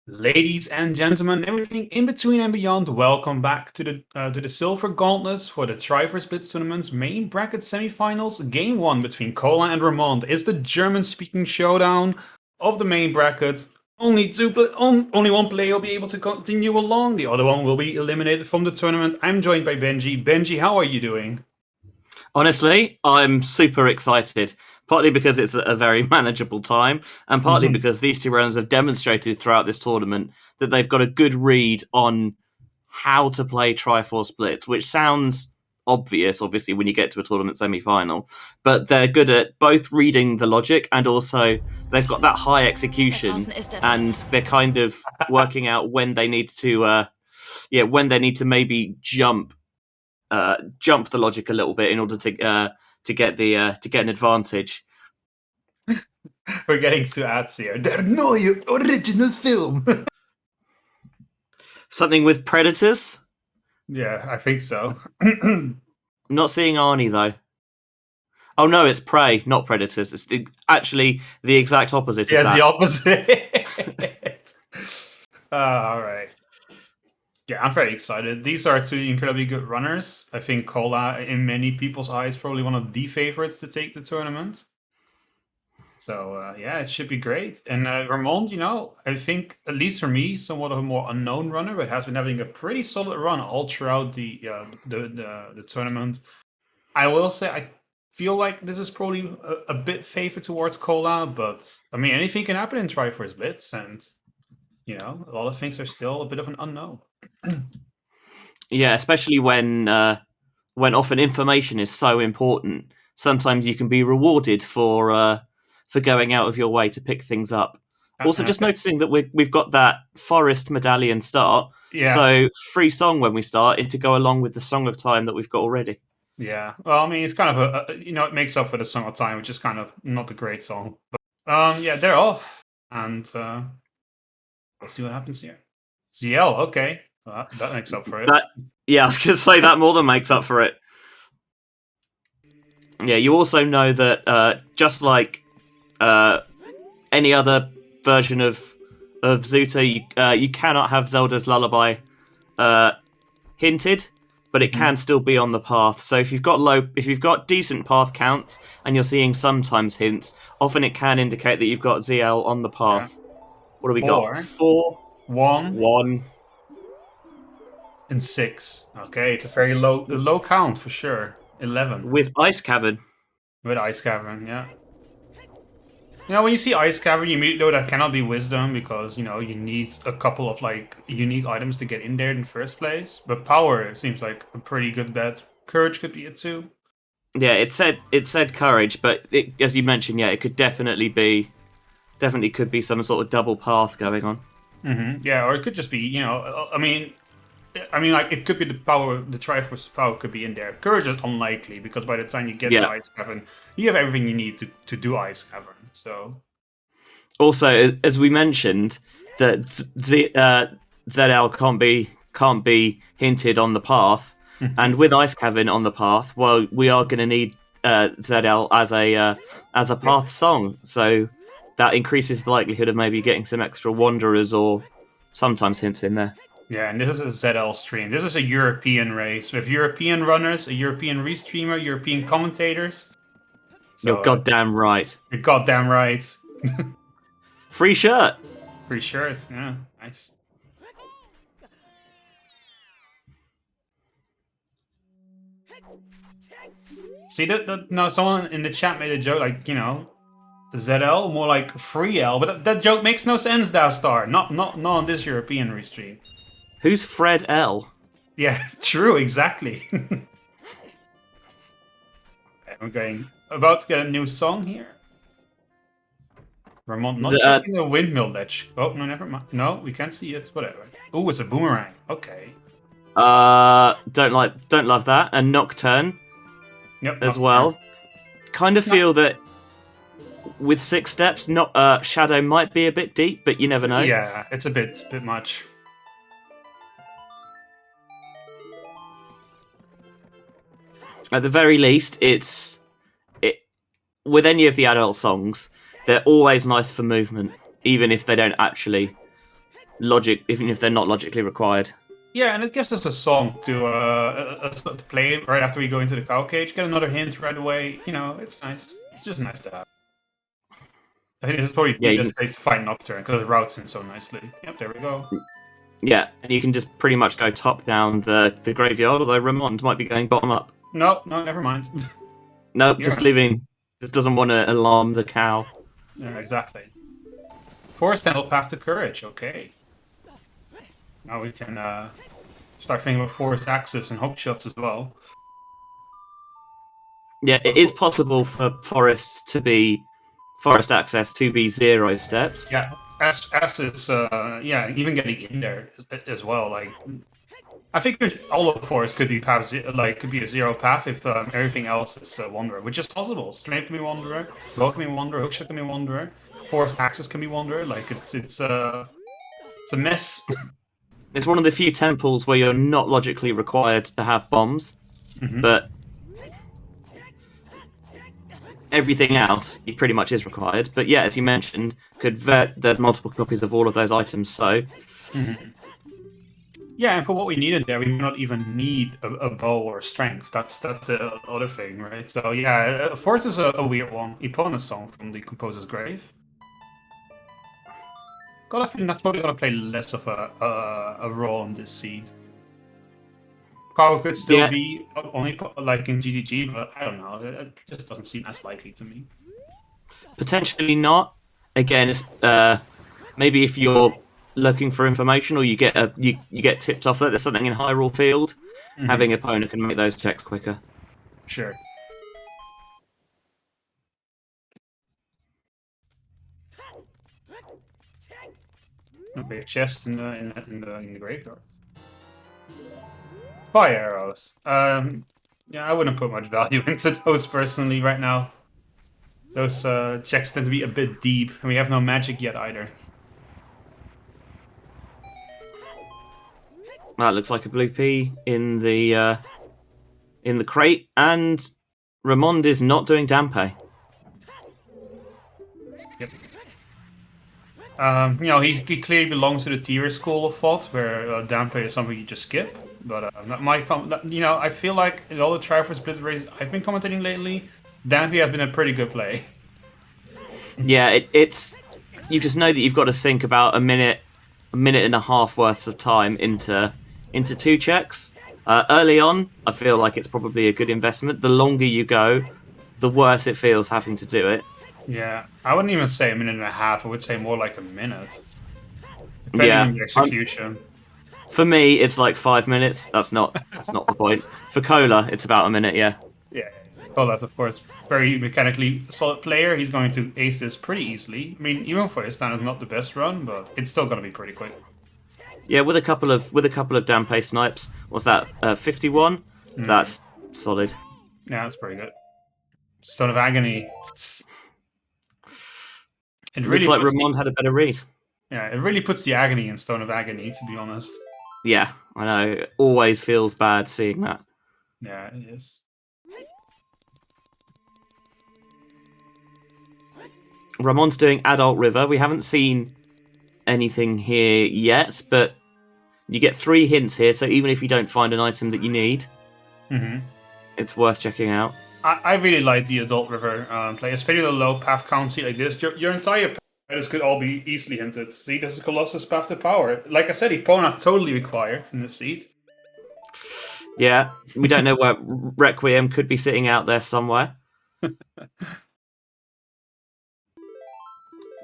Ladies and gentlemen, everything in between and beyond, welcome back to the Silver Gauntlets for the Triforce Blitz tournament's main bracket semifinals. Game 1 between Cola and Ramond is the German-speaking showdown of the main bracket. Only one player will be able to continue along, the other one will be eliminated from the tournament. I'm joined by Benji. Benji, how are you doing? Honestly, I'm super excited, partly because it's a very manageable time, and partly because these two rounds have demonstrated throughout this tournament that they've got a good read on how to play Triforce Blitz, which sounds obvious, obviously, when you get to a tournament semi-final, but they're good at both reading the logic and also they've got that high execution, and they're kind of working out when they need to, maybe jump the logic a little bit in order to get an advantage. We're getting to ads here. They're no original film. Something with predators? Yeah, I think so. Not seeing Arnie though. Oh no, it's prey, not predators. It's actually the exact opposite of that. Yeah, the opposite. All right. Yeah, I'm very excited. These are two incredibly good runners. I think Cola, in many people's eyes, probably one of the favorites to take the tournament. So yeah, it should be great. And Ramond, I think at least for me, somewhat of a more unknown runner, but has been having a pretty solid run all throughout the tournament. I will say I feel like this is probably a bit favored towards Cola, but I mean anything can happen in Triforce Blitz, and a lot of things are still a bit of an unknown. Yeah, especially when often information is so important. Sometimes you can be rewarded for going out of your way to pick things up. Also, just noticing that we've got that forest medallion start, Yeah. So free song when we start, and to go along with the Song of Time that we've got already. Yeah, well, I mean, it's kind of it makes up for the Song of Time, which is kind of not a great song. But yeah, they're off, and we'll see what happens here. ZL, okay, that makes up for it. Yeah, I was going to say that more than makes up for it. Yeah, you also know that just like any other version of Zuta, you cannot have Zelda's Lullaby hinted, but it can still be on the path. So if you've got decent path counts and you're seeing sometimes hints, often it can indicate that you've got ZL on the path. Yeah. What do we got? 4, 1, and 6. Okay, it's a very low count for sure. 11 with Ice Cavern. With Ice Cavern, yeah. When you see Ice Cavern, you immediately know that cannot be Wisdom because, you need a couple of, unique items to get in there in the first place. But Power seems like a pretty good bet. Courage could be it too. Yeah, it said Courage, but as you mentioned, yeah, it could definitely could be some sort of double path going on. Mm-hmm. Yeah, or it could just be, I mean, it could be the Triforce power could be in there. Courage is unlikely because by the time you get to Ice Cavern, you have everything you need to do Ice Cavern. So, also, as we mentioned, that ZL can't be hinted on the path, and with Ice Cavern on the path, well, we are going to need ZL as a path song, so that increases the likelihood of maybe getting some extra wanderers or sometimes hints in there. Yeah, and this is a ZL stream. This is a European race with European runners, a European restreamer, European commentators. So, you're goddamn right. You're goddamn right. Free shirt. Free shirt, yeah, nice. See that now someone in the chat made a joke like, ZL, more like free L, but that joke makes no sense, Dastar. Not on this European restream. Who's Fred L? Yeah, true, exactly. Okay, about to get a new song here. Ramond not checking the windmill ledge. Oh, no, never mind. No, we can't see it. Whatever. Oh, it's a boomerang. Okay. Don't love that. And Nocturne. Yep. As well. Kind of feel that with 6 steps, Shadow might be a bit deep, but you never know. Yeah, it's a bit much. At the very least, with any of the adult songs, they're always nice for movement, even if they don't actually logic, even if they're not logically required. Yeah, and it gives us a song to play right after we go into the cow cage. Get another hint right away. You know, it's nice. It's just nice to have. I think this is probably Yeah, the best place to fight Nocturne because it routes in so nicely. Yep, there we go. yeah, and you can just pretty much go top down the graveyard, although Ramond might be going bottom up. No, never mind. Nope, just leaving. Just doesn't want to alarm the cow. Yeah, exactly. Force Temple Path to Courage, okay. Now we can start thinking about Force Axis and hook shots as well. Yeah, it is possible for forest access to be 0 steps. Yeah, S is yeah, even getting in there as well. Like, I think all of Forest could be path could be a 0 path if everything else is Wanderer, which is possible. Strafe can be Wanderer, Roll can be Wanderer, Hookshot can be Wanderer, Forest Axis can be Wanderer. Like it's a mess. It's one of the few temples where you're not logically required to have bombs, but everything else it pretty much is required. But yeah, as you mentioned, there's multiple copies of all of those items, so... Yeah, and for what we needed there, we do not even need a bow or strength. That's the other thing, right? So yeah, Force is a weird one. Epona's song from the Composer's Grave. Got a feeling that's probably gonna play less of a role on this seed. Probably could still be only like in GGG, but I don't know. It just doesn't seem as likely to me. Potentially not. Again, it's maybe if you're looking for information or you get you get tipped off that there's something in Hyrule Field, having a opponent can make those checks quicker. Sure. A big chest in the graveyard. Fire arrows. Yeah, I wouldn't put much value into those personally right now. Those checks tend to be a bit deep, and we have no magic yet either. That looks like a blue pea in the crate, and Ramond is not doing Dampe. Yep. You know, he clearly belongs to the tier school of thought, where Dampe is something you just skip. But that might come. You know, I feel like in all the Triforce Blitz races I've been commentating lately, Dampe has been a pretty good play. Yeah, it's you just know that you've got to sink about a minute and a half worth of time into 2 checks. Early on, I feel like it's probably a good investment. The longer you go, the worse it feels having to do it. Yeah, I wouldn't even say a minute and a half. I would say more like a minute, depending on the execution. For me, it's like 5 minutes. That's not the point. For Cola, it's about a minute. Yeah. Yeah. Colas, of course, very mechanically solid player. He's going to ace this pretty easily. I mean, even for his time, it's not the best run, but it's still going to be pretty quick. Yeah, with a couple of Dampe snipes. What's that? 51. That's solid. Yeah, that's pretty good. Stone of Agony. It really looks like Ramond had a better read. Yeah, it really puts the agony in Stone of Agony, to be honest. Yeah, I know. It always feels bad seeing that. Yeah, it is. Ramond's doing Adult River. We haven't seen anything here yet, but you get 3 hints here, so even if you don't find an item that you need, it's worth checking out. I really like the Adult River play, especially the low path count like this. Your entire paths could all be easily hinted. See, this is Colossus Path to Power. Like I said, Epona totally required in this seat. Yeah, we don't know where Requiem could be sitting out there somewhere.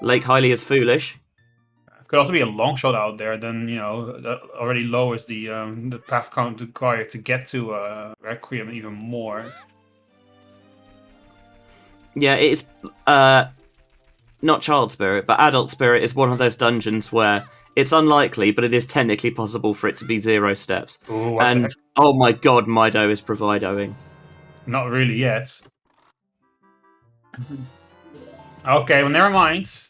Lake Hylia is foolish. Could also be a long shot out there. Then that already lowers the path count required to get to Requiem even more. Yeah, it's not Child Spirit, but Adult Spirit is one of those dungeons where it's unlikely, but it is technically possible for it to be 0 steps. Ooh, and oh my god, Mido is providoing. Not really yet. Okay, well, never mind.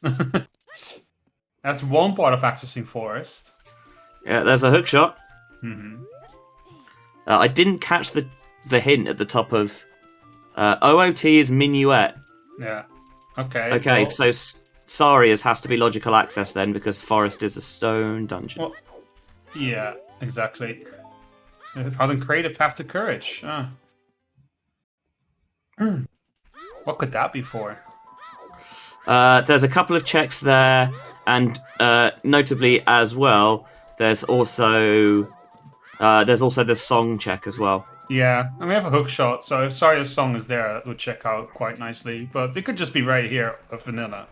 That's one part of accessing Forest. Yeah, there's a hook shot. I didn't catch the hint at the top of OOT is Minuet. Yeah. Okay. Okay, well. so Saria's has to be logical access then, because Forest is a stone dungeon. Well, yeah, exactly. How then create a path to courage? What could that be for? There's a couple of checks there, and notably as well, there's also the song check as well. Yeah, and we have a hook shot, so if Saria's song is there, that would check out quite nicely. But it could just be right here, a vanilla.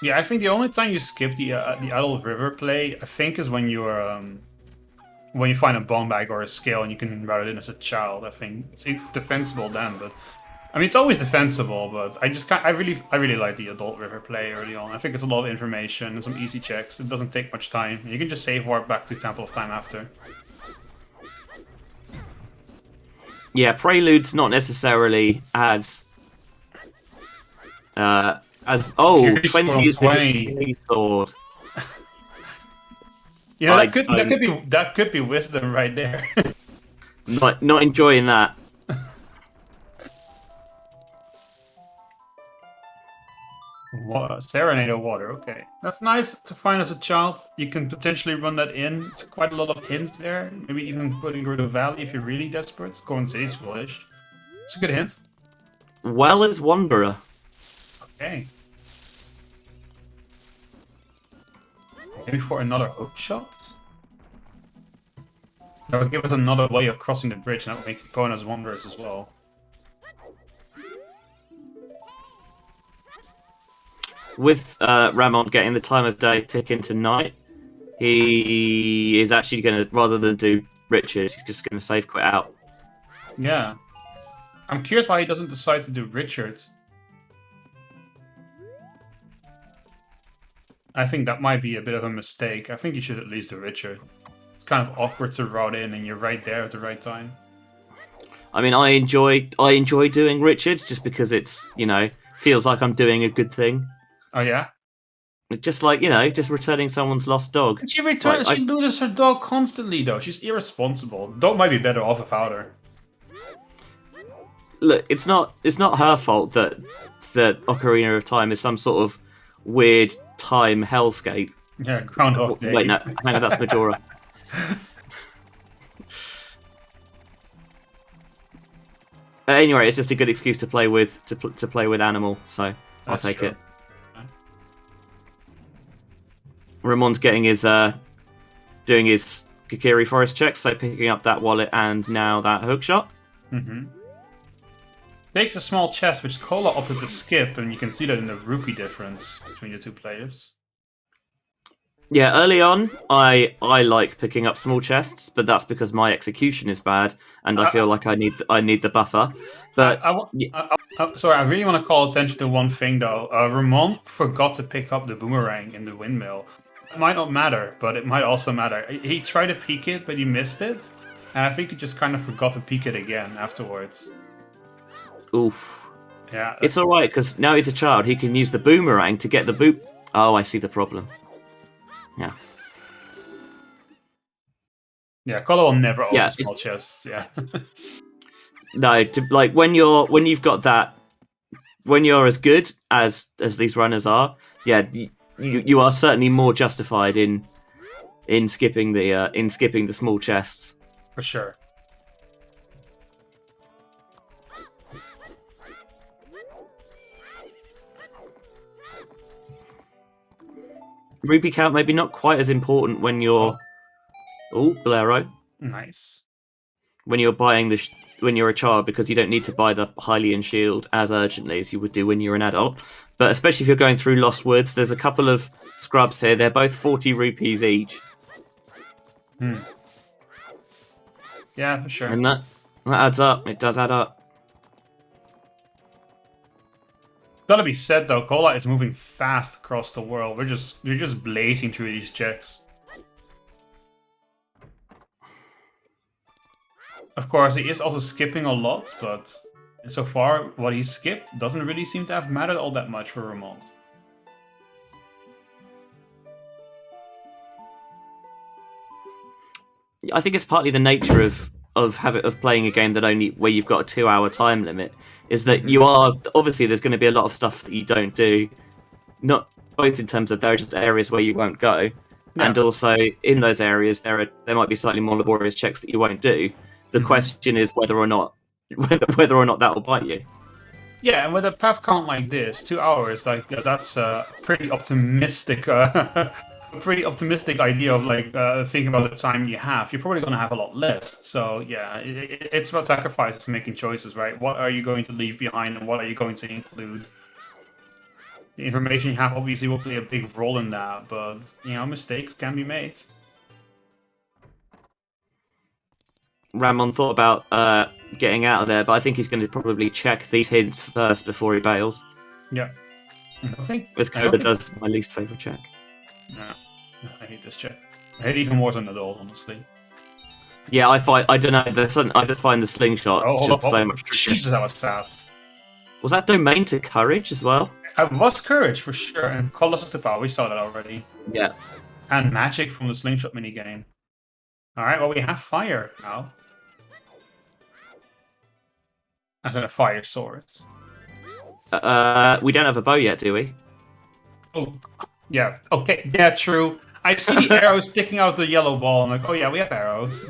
Yeah, I think the only time you skip the adult river play, I think, is when you're when you find a bomb bag or a scale and you can route it in as a child. I think it's defensible then, but I mean it's always defensible. But I just I really like the adult river play early on. I think it's a lot of information and some easy checks. It doesn't take much time. You can just save warp back to Temple of Time after. Yeah, Prelude's not necessarily as 20 is the 20 sword. Yeah, that could be wisdom right there. Not enjoying that. Serenade of water, okay. That's nice to find as a child. You can potentially run that in. It's quite a lot of hints there. Maybe even putting Root of Valley if you're really desperate. Going City's Foolish. It's a good hint. Well as Wanderer. Okay. Maybe for another hook shot? That would give us another way of crossing the bridge, and that would make opponents Wanderers as well. With Ramond getting the time of day tick into night, he is actually going to, rather than do Richard, he's just going to save quit out. Yeah. I'm curious why he doesn't decide to do Richard. I think that might be a bit of a mistake. I think you should at least do Richard. It's kind of awkward to route in and you're right there at the right time. I mean, I enjoy doing Richard just because it's, feels like I'm doing a good thing. Oh, yeah? Just like, just returning someone's lost dog. But she loses her dog constantly, though. She's irresponsible. The dog might be better off without her. Look, it's not her fault that Ocarina of Time is some sort of weird time hellscape. Yeah, Groundhog Day. Wait, no, hang on, that's Majora. Anyway, it's just a good excuse to play with animal, so I'll take it. Ramond's getting his doing his Kakiri Forest checks, so picking up that wallet and now that hookshot. Mm-hmm. Takes a small chest, which Cola opted to skip, and you can see that in the rupee difference between the two players. Yeah, early on, I like picking up small chests, but that's because my execution is bad, and I feel like I need the buffer. But sorry, I really want to call attention to one thing though. Ramond forgot to pick up the boomerang in the windmill. It might not matter, but it might also matter. He tried to peek it, but he missed it, and I think he just kind of forgot to peek it again afterwards. Oof. Yeah, it's all right because now he's a child. He can use the boomerang to get the boot. Oh, I see the problem. Yeah. Yeah, Cola will never open small chests. Yeah. No, when you've got that, when you're as good as these runners are, yeah, you are certainly more justified in skipping the small chests. For sure. Rupee count maybe not quite as important when you're Bolero. Nice. When you're buying when you're a child, because you don't need to buy the Hylian shield as urgently as you would do when you're an adult. But especially if you're going through Lost Woods, there's a couple of scrubs here. They're both 40 rupees each. Yeah, for sure. And that adds up. It does add up. Gotta be said though, Cola is moving fast across the world. We're just blazing through these checks. Of course, he is also skipping a lot, but so far what he skipped doesn't really seem to have mattered all that much for Ramond. I think it's partly the nature of playing a game that only where you've got a 2-hour time limit is that you are obviously there's going to be a lot of stuff that you don't do, not both in terms of there are just areas where you won't go, and also in those areas there might be slightly more laborious checks that you won't do. The question is whether or not that will bite you. Yeah, and with a path count like this, 2 hours, like that's a pretty optimistic, a pretty optimistic idea of like thinking about the time you have. You're probably going to have a lot less. So yeah, it's about sacrifices, making choices, right? What are you going to leave behind, and what are you going to include? The information you have obviously will play a big role in that, but mistakes can be made. Ramond thought about getting out of there, but I think he's going to probably check these hints first before he bails. Yeah. I think Coda does my least favourite check. No, I hate this check. I hate it even more than the doll, honestly. Yeah, I don't know. I just find the slingshot just so much trickier. Jesus, that was fast. Was that domain to courage as well? It was courage for sure, and Colossus the Power. We saw that already. Yeah. And magic from the slingshot minigame. All right, well we have fire now. As in a fire sword. We don't have a bow yet, do we? Oh, yeah. Okay, yeah, true. I see the arrows sticking out the yellow ball. I'm like, oh yeah, we have arrows.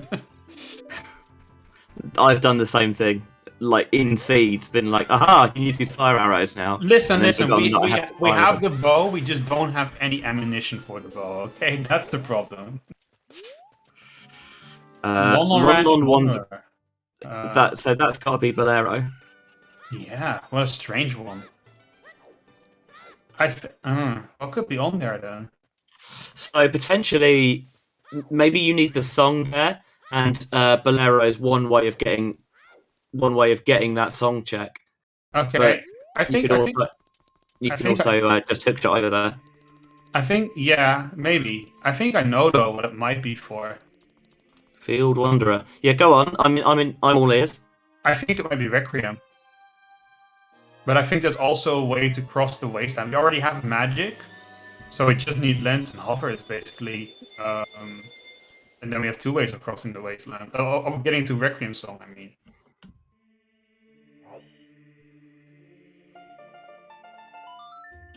I've done the same thing. Like in Seeds, been like, aha, I can use these fire arrows now. Listen, we have the bow, we just don't have any ammunition for the bow, okay? That's the problem. Lon Wanderer. That's gotta be Bolero. Yeah, what a strange one. What could be on there then? So potentially, maybe you need the song there, and Bolero is one way of getting that song check. Okay, but you could also just hookshot over there. I think, yeah, maybe. I think I know though what it might be for. Field Wanderer. Yeah, go on. I'm all ears. I think it might be Requiem. But I think there's also a way to cross the wasteland. We already have magic, so we just need lens and hovers basically. And then we have two ways of crossing the wasteland. Of getting to Requiem song, I mean.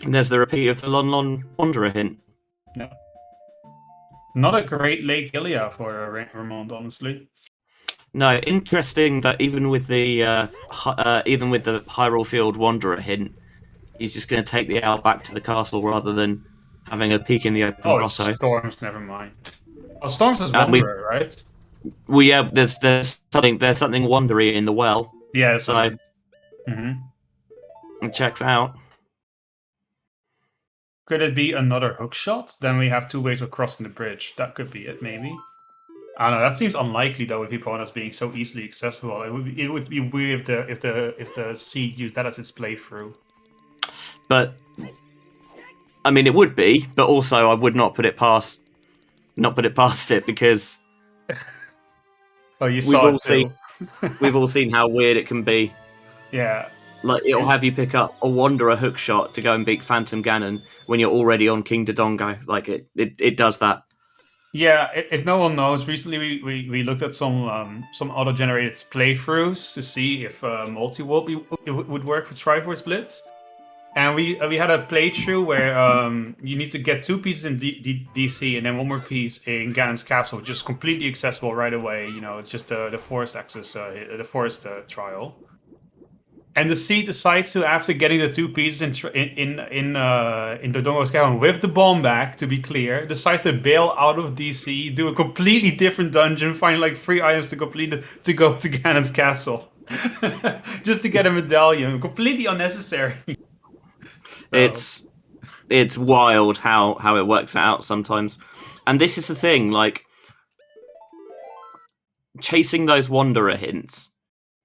And there's the repeat of the Lon Wanderer hint. No. Not a great Lake Ilia for Ramond, honestly. No, interesting that even with the Hyrule Field Wanderer hint, he's just going to take the owl back to the castle rather than having a peek in the open grotto. Storms, never mind. Oh, Storms is Wanderer, right? Well, yeah, there's something wandery in the well. Yeah, so it checks out. Could it be another hook shot? Then we have two ways of crossing the bridge. That could be it, maybe. I don't know. That seems unlikely though, with opponents being so easily accessible. It would be weird if the seed used that as its playthrough. But I mean, it would be. But also, I would not put it past it because we've all seen how weird it can be. Yeah. Like, it'll have you pick up a Wanderer hook shot to go and beat Phantom Ganon when you're already on King Dodongo. Like, it does that. Yeah, if no one knows, recently we looked at some auto-generated playthroughs to see if multi-world would work for Triforce Blitz. And we had a playthrough where you need to get 2 pieces in DC and then 1 more piece in Ganon's Castle, just completely accessible right away. You know, it's just the forest access, the forest trial. And the seed decides to, after getting the 2 pieces in Dodongo's Cavern with the bomb back, to be clear, decides to bail out of DC, do a completely different dungeon, find like 3 items to complete to go to Ganon's Castle, just to get a medallion. Completely unnecessary. It's wild how it works out sometimes, and this is the thing. Like, chasing those Wanderer hints.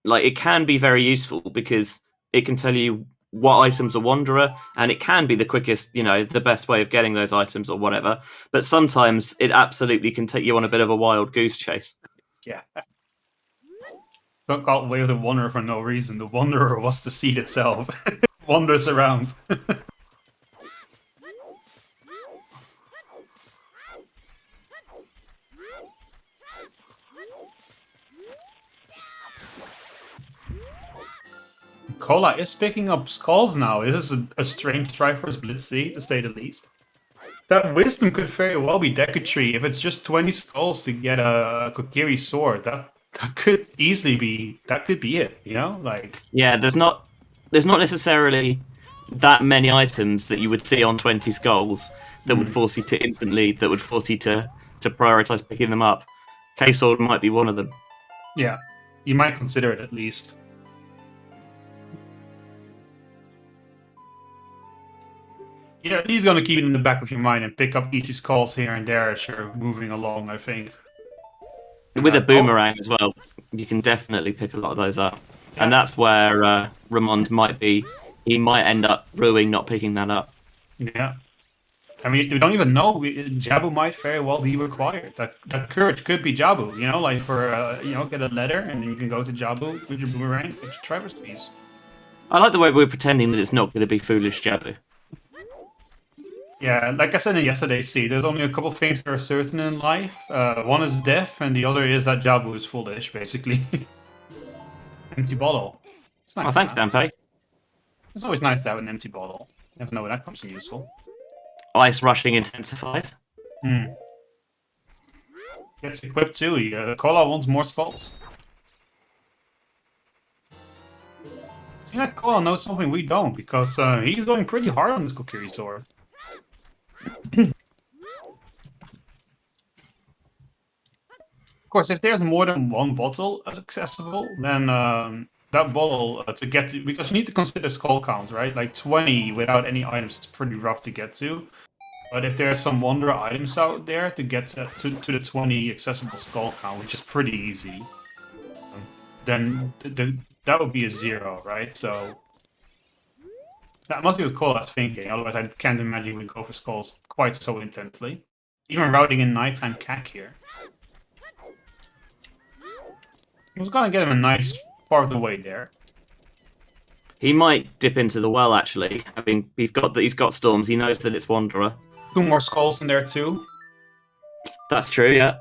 Like, it can be very useful because it can tell you what items are Wanderer, and it can be the quickest, the best way of getting those items or whatever. But sometimes it absolutely can take you on a bit of a wild goose chase. Yeah. It's not called Way of the Wanderer for no reason. The Wanderer was the seed itself. Wanders around. Cola is picking up skulls now. This is a strange Triforce Blitz, to say the least. That wisdom could very well be Decatry. If it's just 20 skulls to get a Kokiri sword, that could easily be it. You know, like Yeah, there's not necessarily that many items that you would see on 20 skulls that would force you to prioritize picking them up. K-Sword might be one of them. yeah, you might consider it at least. Yeah, he's gonna keep it in the back of your mind and pick up easy skulls here and there as you're moving along, I think. With a boomerang as well, you can definitely pick a lot of those up. Yeah. And that's where Ramond might be. He might end up ruining not picking that up. Yeah. I mean, we don't even know. Jabu might very well be required. That courage could be Jabu, you know, like for, get a letter and then you can go to Jabu with your boomerang, get your Triforce piece. I like the way we're pretending that it's not going to be foolish Jabu. Yeah, like I said in yesterday's seed, there's only a couple things that are certain in life. One is death, and the other is that Jabu is foolish, basically. Empty bottle. It's nice. Oh, thanks, Dampe. It's always nice to have an empty bottle. You never know when that comes in useful. Ice rushing intensifies. Gets equipped too. Kola wants more skulls. Seems like Kola knows something we don't, because he's going pretty hard on this Kokiri sword. Of course, if there's more than one bottle accessible, then that bottle to get to, because you need to consider skull count, right? Like 20 without any items is pretty rough to get to. But if there's some Wanderer items out there to get to the 20 accessible skull count, which is pretty easy, then that would be a 0, right? So that must be what Cola's thinking. Otherwise, I can't imagine we'd go for skulls quite so intensely. Even routing in nighttime cack here. He was gonna get him a nice part of the way there. He might dip into the well, actually. I mean, he's got storms. He knows that it's Wanderer. 2 more skulls in there too. That's true, yeah.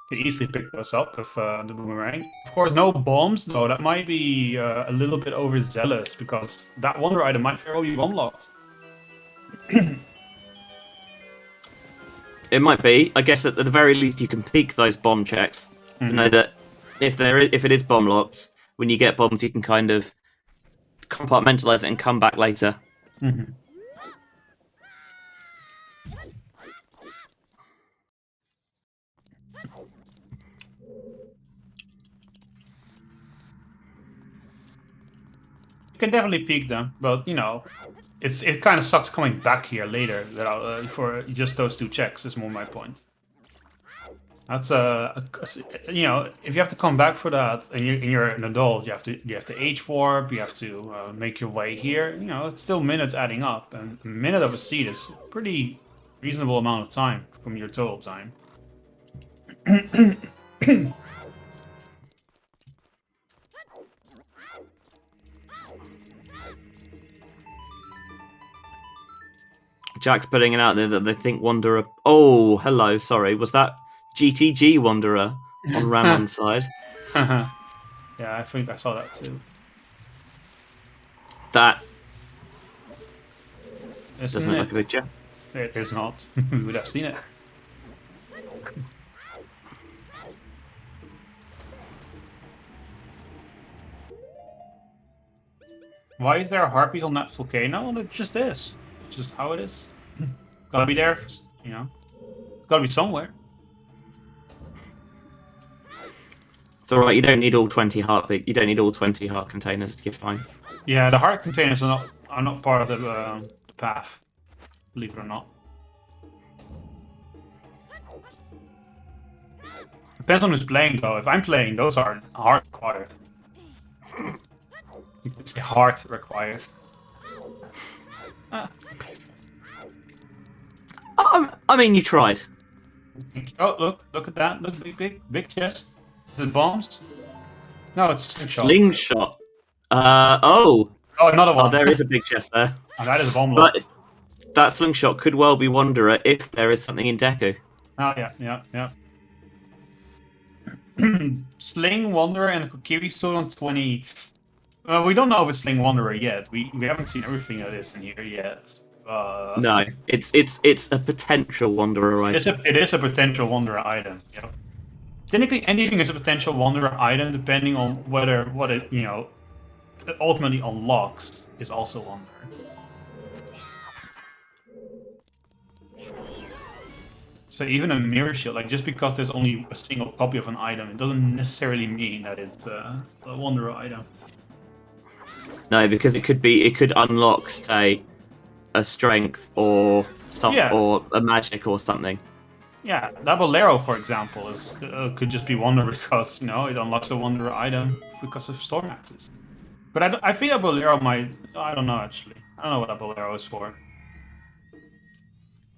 Could easily pick those up with the boomerang. Of course, no bombs though. That might be a little bit overzealous because that Wanderer item might very well be bomb locked. It might be. I guess at the very least you can peek those bomb checks. To know that if it is bomb locked, when you get bombs, you can kind of compartmentalize it and come back later. You can definitely peek them, but you know, it kind of sucks coming back here later for just those 2 checks. Is more my point. That's you know, if you have to come back for that and you're an adult, you have to age warp, you have to make your way here. You know, it's still minutes adding up, and a minute of a seat is a pretty reasonable amount of time from your total time. Jack's putting it out there that they think Wanderer. Oh, hello. Sorry, was that GTG Wanderer on Ramond's side? Yeah, I think I saw that too. That Isn't doesn't look like a big chest. It is not. We would have seen it. Why is there a heartbeat on that volcano? Well, it just is. It's just how it is. Gotta be there, you know. Gotta be somewhere. It's alright, you don't need all 20 heart You don't need all 20 heart containers to get fine. Yeah, the heart containers are not part of the path. Believe it or not. Depends on who's playing though. If I'm playing, those are heart required. It's heart required. I mean, you tried. Oh, look at that. Look, big chest. Is it bombs? No, it's slingshot. Slingshot. Oh, another one. Oh, there is a big chest there. Oh, that is a bomb But lock. that slingshot could well be Wanderer if there is something in Deku. Oh, yeah. Sling, Wanderer, and a Kokiri sword on 20. We don't know if it's Sling Wanderer yet. We haven't seen everything that is in here yet. No, it's a potential Wanderer item. It is a potential Wanderer item. Yep. Technically, anything is a potential Wanderer item, depending on whether what it ultimately unlocks is also Wanderer. So even a mirror shield, like just because there's only a single copy of an item, it doesn't necessarily mean that it's a Wanderer item. No, because it could unlock, say, a strength or or a magic or something. Yeah, that Bolero, for example, is could just be Wanderer because it unlocks a Wanderer item because of Storm Axes. But I think that Bolero might. I don't know actually. I don't know what that Bolero is for.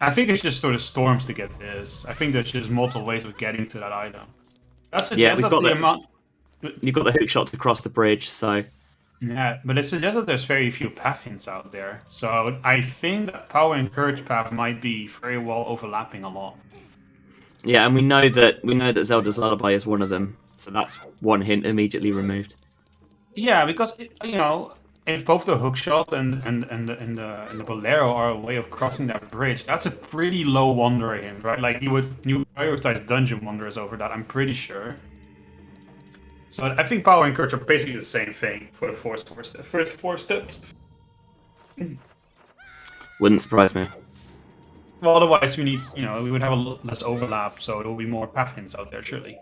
I think it's just sort of storms to get this. I think there's just multiple ways of getting to that item. That Yeah, suggests we've that got the that. amount. You've got the hook shot to cross the bridge, so Yeah, but it suggests that there's very few path hints out there. So I think that Power and Courage path might be very well overlapping a lot. yeah, and we know that Zelda's Lullaby is one of them, so that's one hint immediately removed. Yeah, because if both the hookshot and the bolero are a way of crossing that bridge, that's a pretty low wanderer hint, right? Like you would prioritize dungeon wanderers over that. I'm pretty sure. So I think power and courage are basically the same thing for the first four steps. Wouldn't surprise me. Well, otherwise we would have a lot less overlap, so there will be more path hints out there, surely.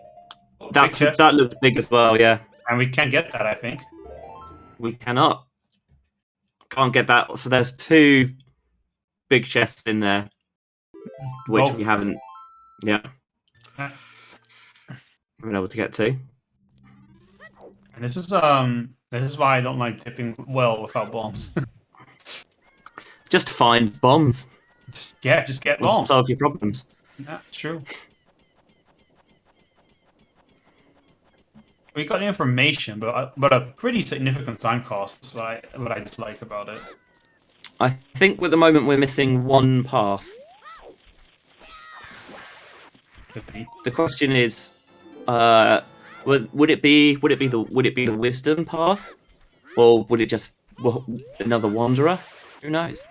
That looks big as well, yeah. And we can get that, I think. We cannot. Can't get that. So there's two big chests in there, which Both. we haven't. Yeah. Been able to get to. And this is why I don't like tipping well without bombs. Just find bombs. Just get bombs. Solve your problems. Yeah, true. We got information, but a pretty significant time cost. Is what I dislike about it. I think at the moment we're missing one path. The question is, would it be the wisdom path, or would it just another wanderer? Who knows?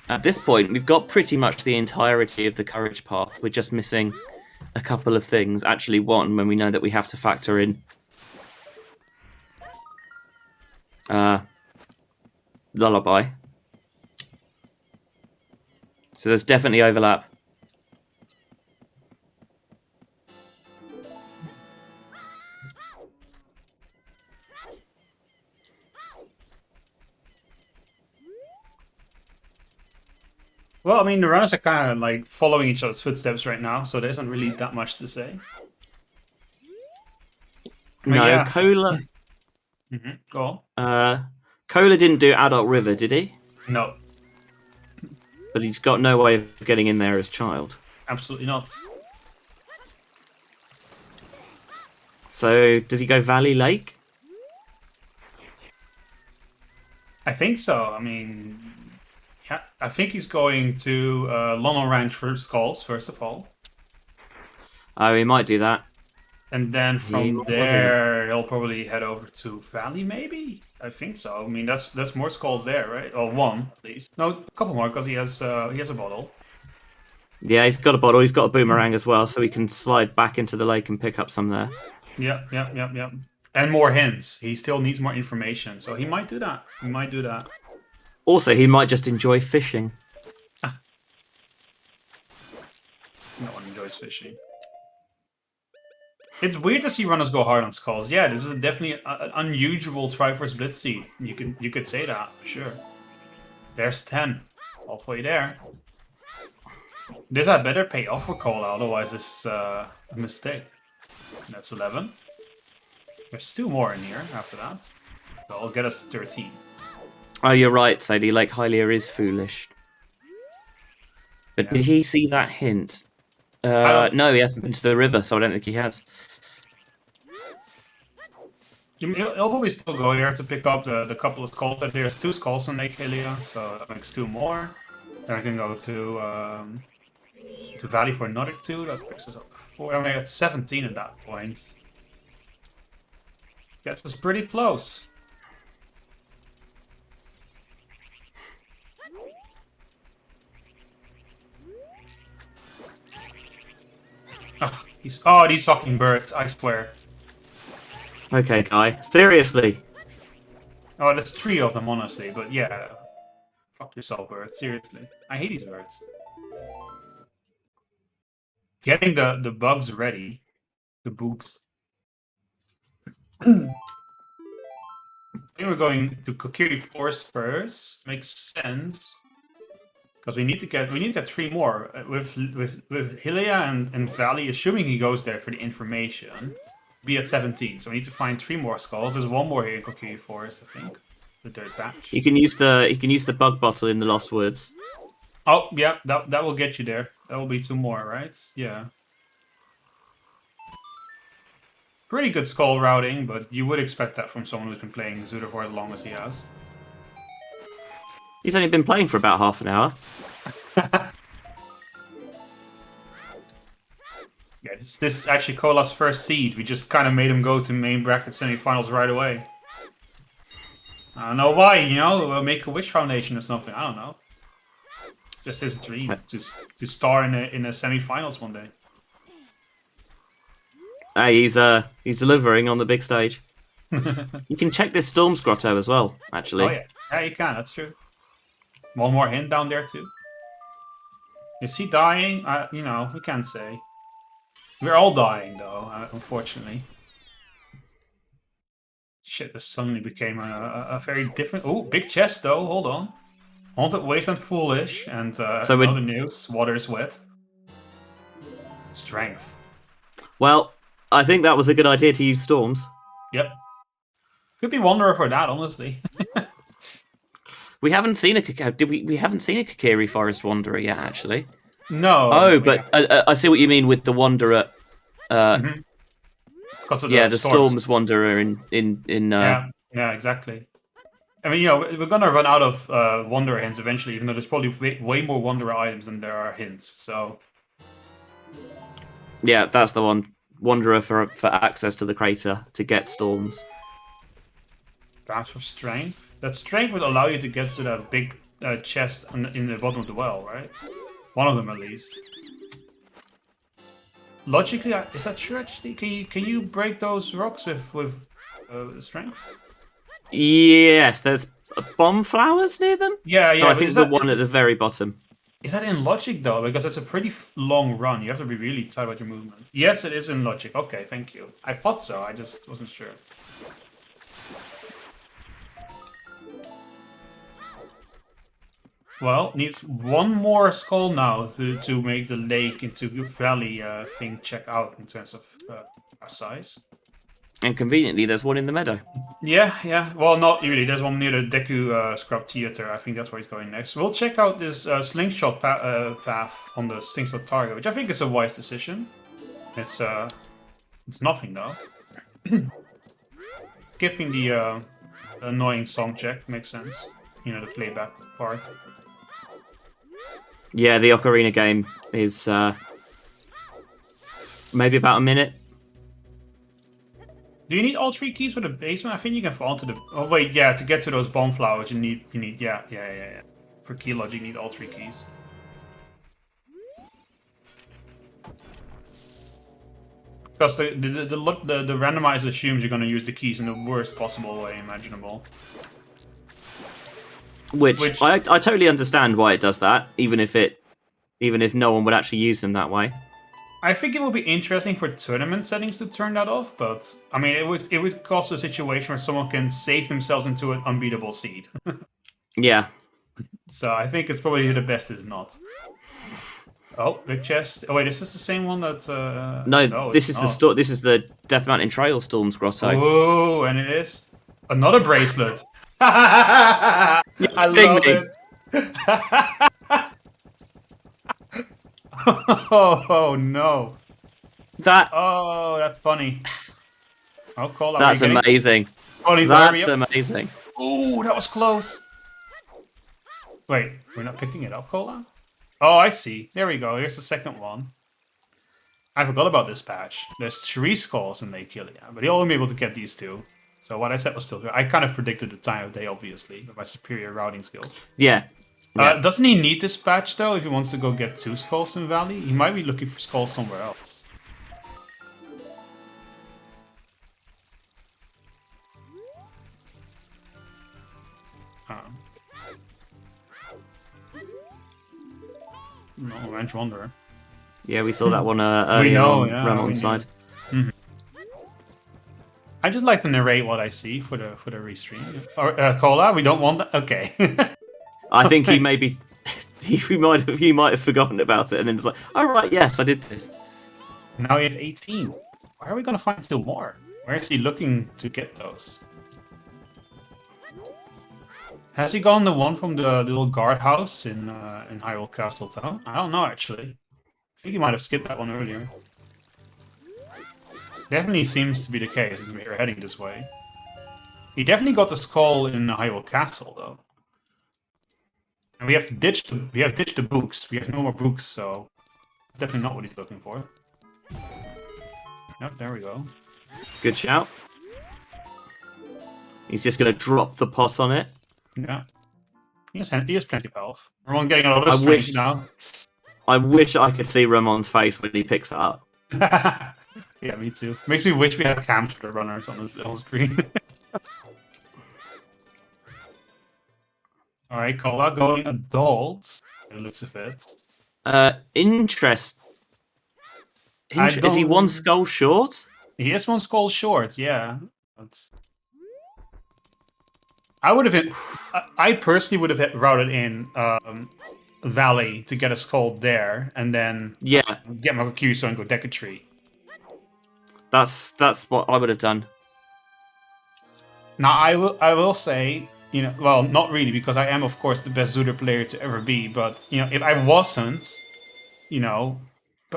At this point, we've got pretty much the entirety of the courage path. We're just missing a couple of things. Actually, one, when we know that we have to factor in Lullaby. So there's definitely overlap. Well, I mean, the runners are kind of like following each other's footsteps right now, so there isn't really that much to say. No, yeah. Cola. Go on. Cola didn't do Adult River, did he? No. But he's got no way of getting in there as child. Absolutely not. So, does he go Valley Lake? I think so. I mean, yeah, I think he's going to London Ranch for Skulls, first of all. Oh, he might do that. And then from there, he'll probably head over to Valley, maybe? I think so. I mean, that's more Skulls there, right? Or one, at least. No, a couple more, because he has a bottle. Yeah, he's got a bottle. He's got a boomerang as well, so he can slide back into the lake and pick up some there. Yep. And more hints. He still needs more information, so he might do that. Also, he might just enjoy fishing. No one enjoys fishing. It's weird to see runners go hard on Skulls. Yeah, this is definitely an unusual Triforce Blitz seed. You could say that, for sure. There's 10. Halfway there. This had better pay off for Cola, otherwise it's a mistake. That's 11. There's 2 more in here after that. So I'll get us 13. Oh, you're right, Sadie. Lake Hylia is foolish. But did he see that hint? No, he hasn't been to the river, so I don't think he has. He'll probably still go here to pick up the couple of skulls. But there's 2 skulls on Lake Hylia, so that makes 2 more. Then I can go to Valley for another 2. That picks us up to 4. I mean, it's 17 at that point. Gets us pretty close. Oh, these fucking birds, I swear. Okay, guy. Seriously. Oh, there's 3 of them, honestly, but yeah. Fuck yourself, birds, seriously. I hate these birds. Getting the bugs ready. The boogs. I think we're going to Kokiri Forest first. Makes sense. Because we need to get 3 more. With Hylia and Valley, assuming he goes there for the information, be at 17. So we need to find 3 more skulls. There's 1 more here in Kokiri Forest, I think. The dirt patch. You can use the bug bottle in the Lost Woods. Oh yeah, that will get you there. That will be 2 more, right? Yeah. Pretty good skull routing, but you would expect that from someone who's been playing Zuda for as long as he has. He's only been playing for about half an hour. Yeah, this is actually Kola's first seed. We just kind of made him go to main bracket semifinals right away. I don't know why, you know, make a Wish Foundation or something. I don't know. Just his dream to star in a semifinals one day. Hey, he's delivering on the big stage. You can check this Storm's Grotto as well, actually. Oh yeah, you can. That's true. 1 more hint down there too. Is he dying? You know, we can't say. We're all dying though, unfortunately. Shit, this suddenly became a very different. Oh, big chest though. Hold on. Haunted Wasteland Foolish and So another news. Water is wet. Strength. Well, I think that was a good idea to use Storms. Yep. Could be Wanderer for that, honestly. We haven't seen we haven't seen a Kokiri Forest Wanderer yet, actually. No. Oh, but I see what you mean with the Wanderer. The Storms Wanderer in Yeah, exactly. I mean, you know, we're gonna run out of Wanderer hints eventually, even though there's probably way more Wanderer items than there are hints. So. Yeah, that's the one. Wanderer for access to the crater to get Storms. Perhaps for strength. That strength would allow you to get to that big chest in the bottom of the well, right? One of them at least. Logically, is that true? Actually, can you break those rocks with strength? Yes, there's bomb flowers near them. Yeah. So I think the one at the very bottom. Is that in logic though? Because it's a pretty long run. You have to be really tight about your movement. Yes, it is in logic. Okay, thank you. I thought so. I just wasn't sure. Well, needs 1 more skull now to make the lake into valley thing check out in terms of size. And conveniently, there's one in the meadow. Yeah. Well, not really. There's one near the Deku Scrub Theater. I think that's where he's going next. We'll check out this slingshot path on the slingshot target, which I think is a wise decision. It's nothing though. Skipping the annoying song check makes sense. You know, the playback part. Yeah, the Ocarina game is maybe about a minute. Do you need all 3 keys for the basement? I think you can fall to the. Oh wait, yeah. To get to those bomb flowers, you need. Yeah. For key logic, you need all 3 keys. Because the randomizer assumes you're going to use the keys in the worst possible way imaginable. Which I totally understand why it does that, even if no one would actually use them that way. I think it would be interesting for tournament settings to turn that off, but I mean, it would cause a situation where someone can save themselves into an unbeatable seed. Yeah. So I think it's probably the best is not. Oh, big chest. Oh wait, is this the same one that? No, this is this is the Death Mountain Trail Storms Grotto. Oh, and it is another bracelet. I love it. Oh no. That Oh, that's funny. Oh, Cola, what are you that's getting? amazing. Colin, hurry That's up. amazing. Oh, that was close. Wait, we're not picking it up, Cola? Oh, I see. There we go. Here's the second one. I forgot about this patch. There's 3 skulls in Lake Hylia, but he'll only be able to get these 2. So what I said was still good. I kind of predicted the time of day, obviously, with my superior routing skills. Yeah. Yeah. Doesn't he need this patch, though, if he wants to go get 2 skulls in Valley? He might be looking for skulls somewhere else. No, Range Wanderer. Yeah, we saw that one We earlier know, on yeah, we Ramond's knew. side. I just like to narrate what I see for the restream. Or Cola, we don't want that. Okay. I think he maybe he might have forgotten about it and then it's like, oh right, yes, I did this. Now we have 18. Where are we gonna find still more? Where is he looking to get those? Has he gone the one from the little guardhouse in Hyrule Castle Town? I don't know actually. I think he might have skipped that one earlier. Definitely seems to be the case as we're heading this way. He definitely got the skull in Hyrule Castle though. And we have ditched the books. We have no more books, so it's definitely not what he's looking for. Yep, there we go. Good shout. He's just gonna drop the pot on it. Yeah. He has plenty of health. Ramond getting a lot of strength now. I wish I could see Ramon's face when he picks that up. Yeah, me too. Makes me wish we had cams for the runners on this little screen. Alright, Cola going adults. It looks of it. Interest. Is he one skull short? He is 1 skull short, yeah. That's... I would have I personally would have routed in Valley to get a skull there, and then get my Kyuso and go deck a tree. That's what I would have done. Now I will say, you know, well, not really, because I am of course the best Zuder player to ever be. But you know, if I wasn't, you know,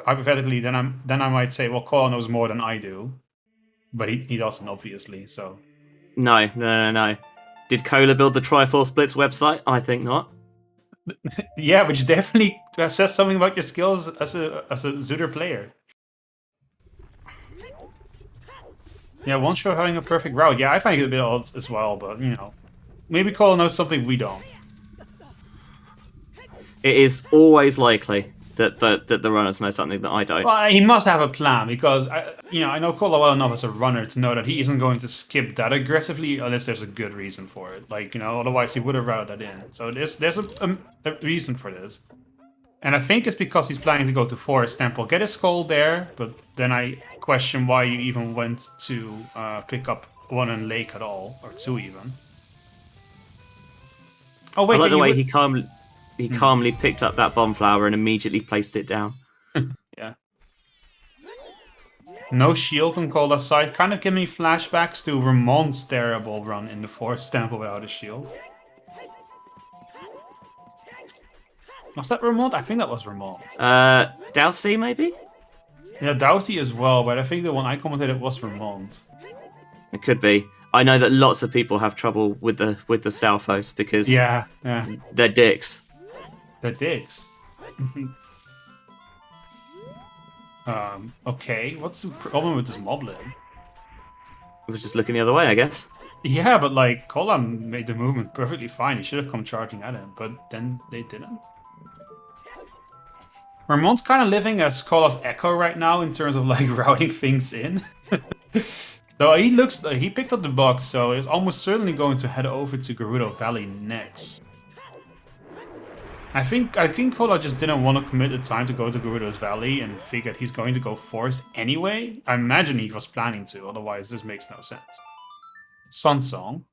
hypothetically, then I might say, well, Kola knows more than I do, but he doesn't obviously. So No. Did Cola build the Triforce Blitz website? I think not. Yeah, which definitely says something about your skills as a Zuder player. Yeah, one show having a perfect route. Yeah, I find it a bit odd as well, but you know, maybe Cole knows something we don't. It is always likely that the runners know something that I don't. Well, he must have a plan because I know Cole well enough as a runner to know that he isn't going to skip that aggressively unless there's a good reason for it. Like, you know, otherwise he would have routed that in. So there's a reason for this. And I think it's because he's planning to go to Forest Temple, get his skull there, but then I question why you even went to pick up 1 in Lake at all, or 2 even. Oh wait, I like the way he calmly picked up that bomb flower and immediately placed it down. Yeah. No shield on Cola's side, kind of giving me flashbacks to Ramond's terrible run in the Forest Temple without a shield. Was that Ramond? I think that was Ramond. Dowsey, maybe? Yeah, Dowsey as well, but I think the one I commented was Ramond. It could be. I know that lots of people have trouble with the Stalfos because they're dicks. They're dicks. Okay, what's the problem with this moblin? It was just looking the other way, I guess. Yeah, but like, Kolam made the movement perfectly fine. He should have come charging at him, but then they didn't. Ramond's kind of living as Kola's echo right now in terms of like routing things in. Though he picked up the box, so he's almost certainly going to head over to Gerudo Valley next. I think Kola just didn't want to commit the time to go to Gerudo's Valley and figured he's going to go Forest anyway. I imagine he was planning to, otherwise this makes no sense. Sun Song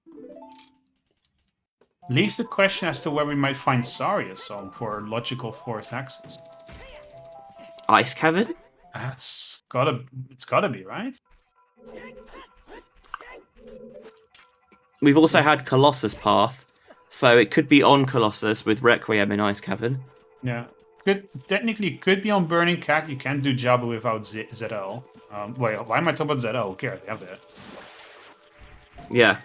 leaves the question as to where we might find Saria's song for logical Forest access. Ice Cavern? It's gotta be, right? We've also had Colossus Path, so it could be on Colossus with Requiem in Ice Cavern. Yeah. could be on Burning Cack. You can't do Jabu without ZL. Wait, why am I talking about ZL? Okay, I have that. Yeah.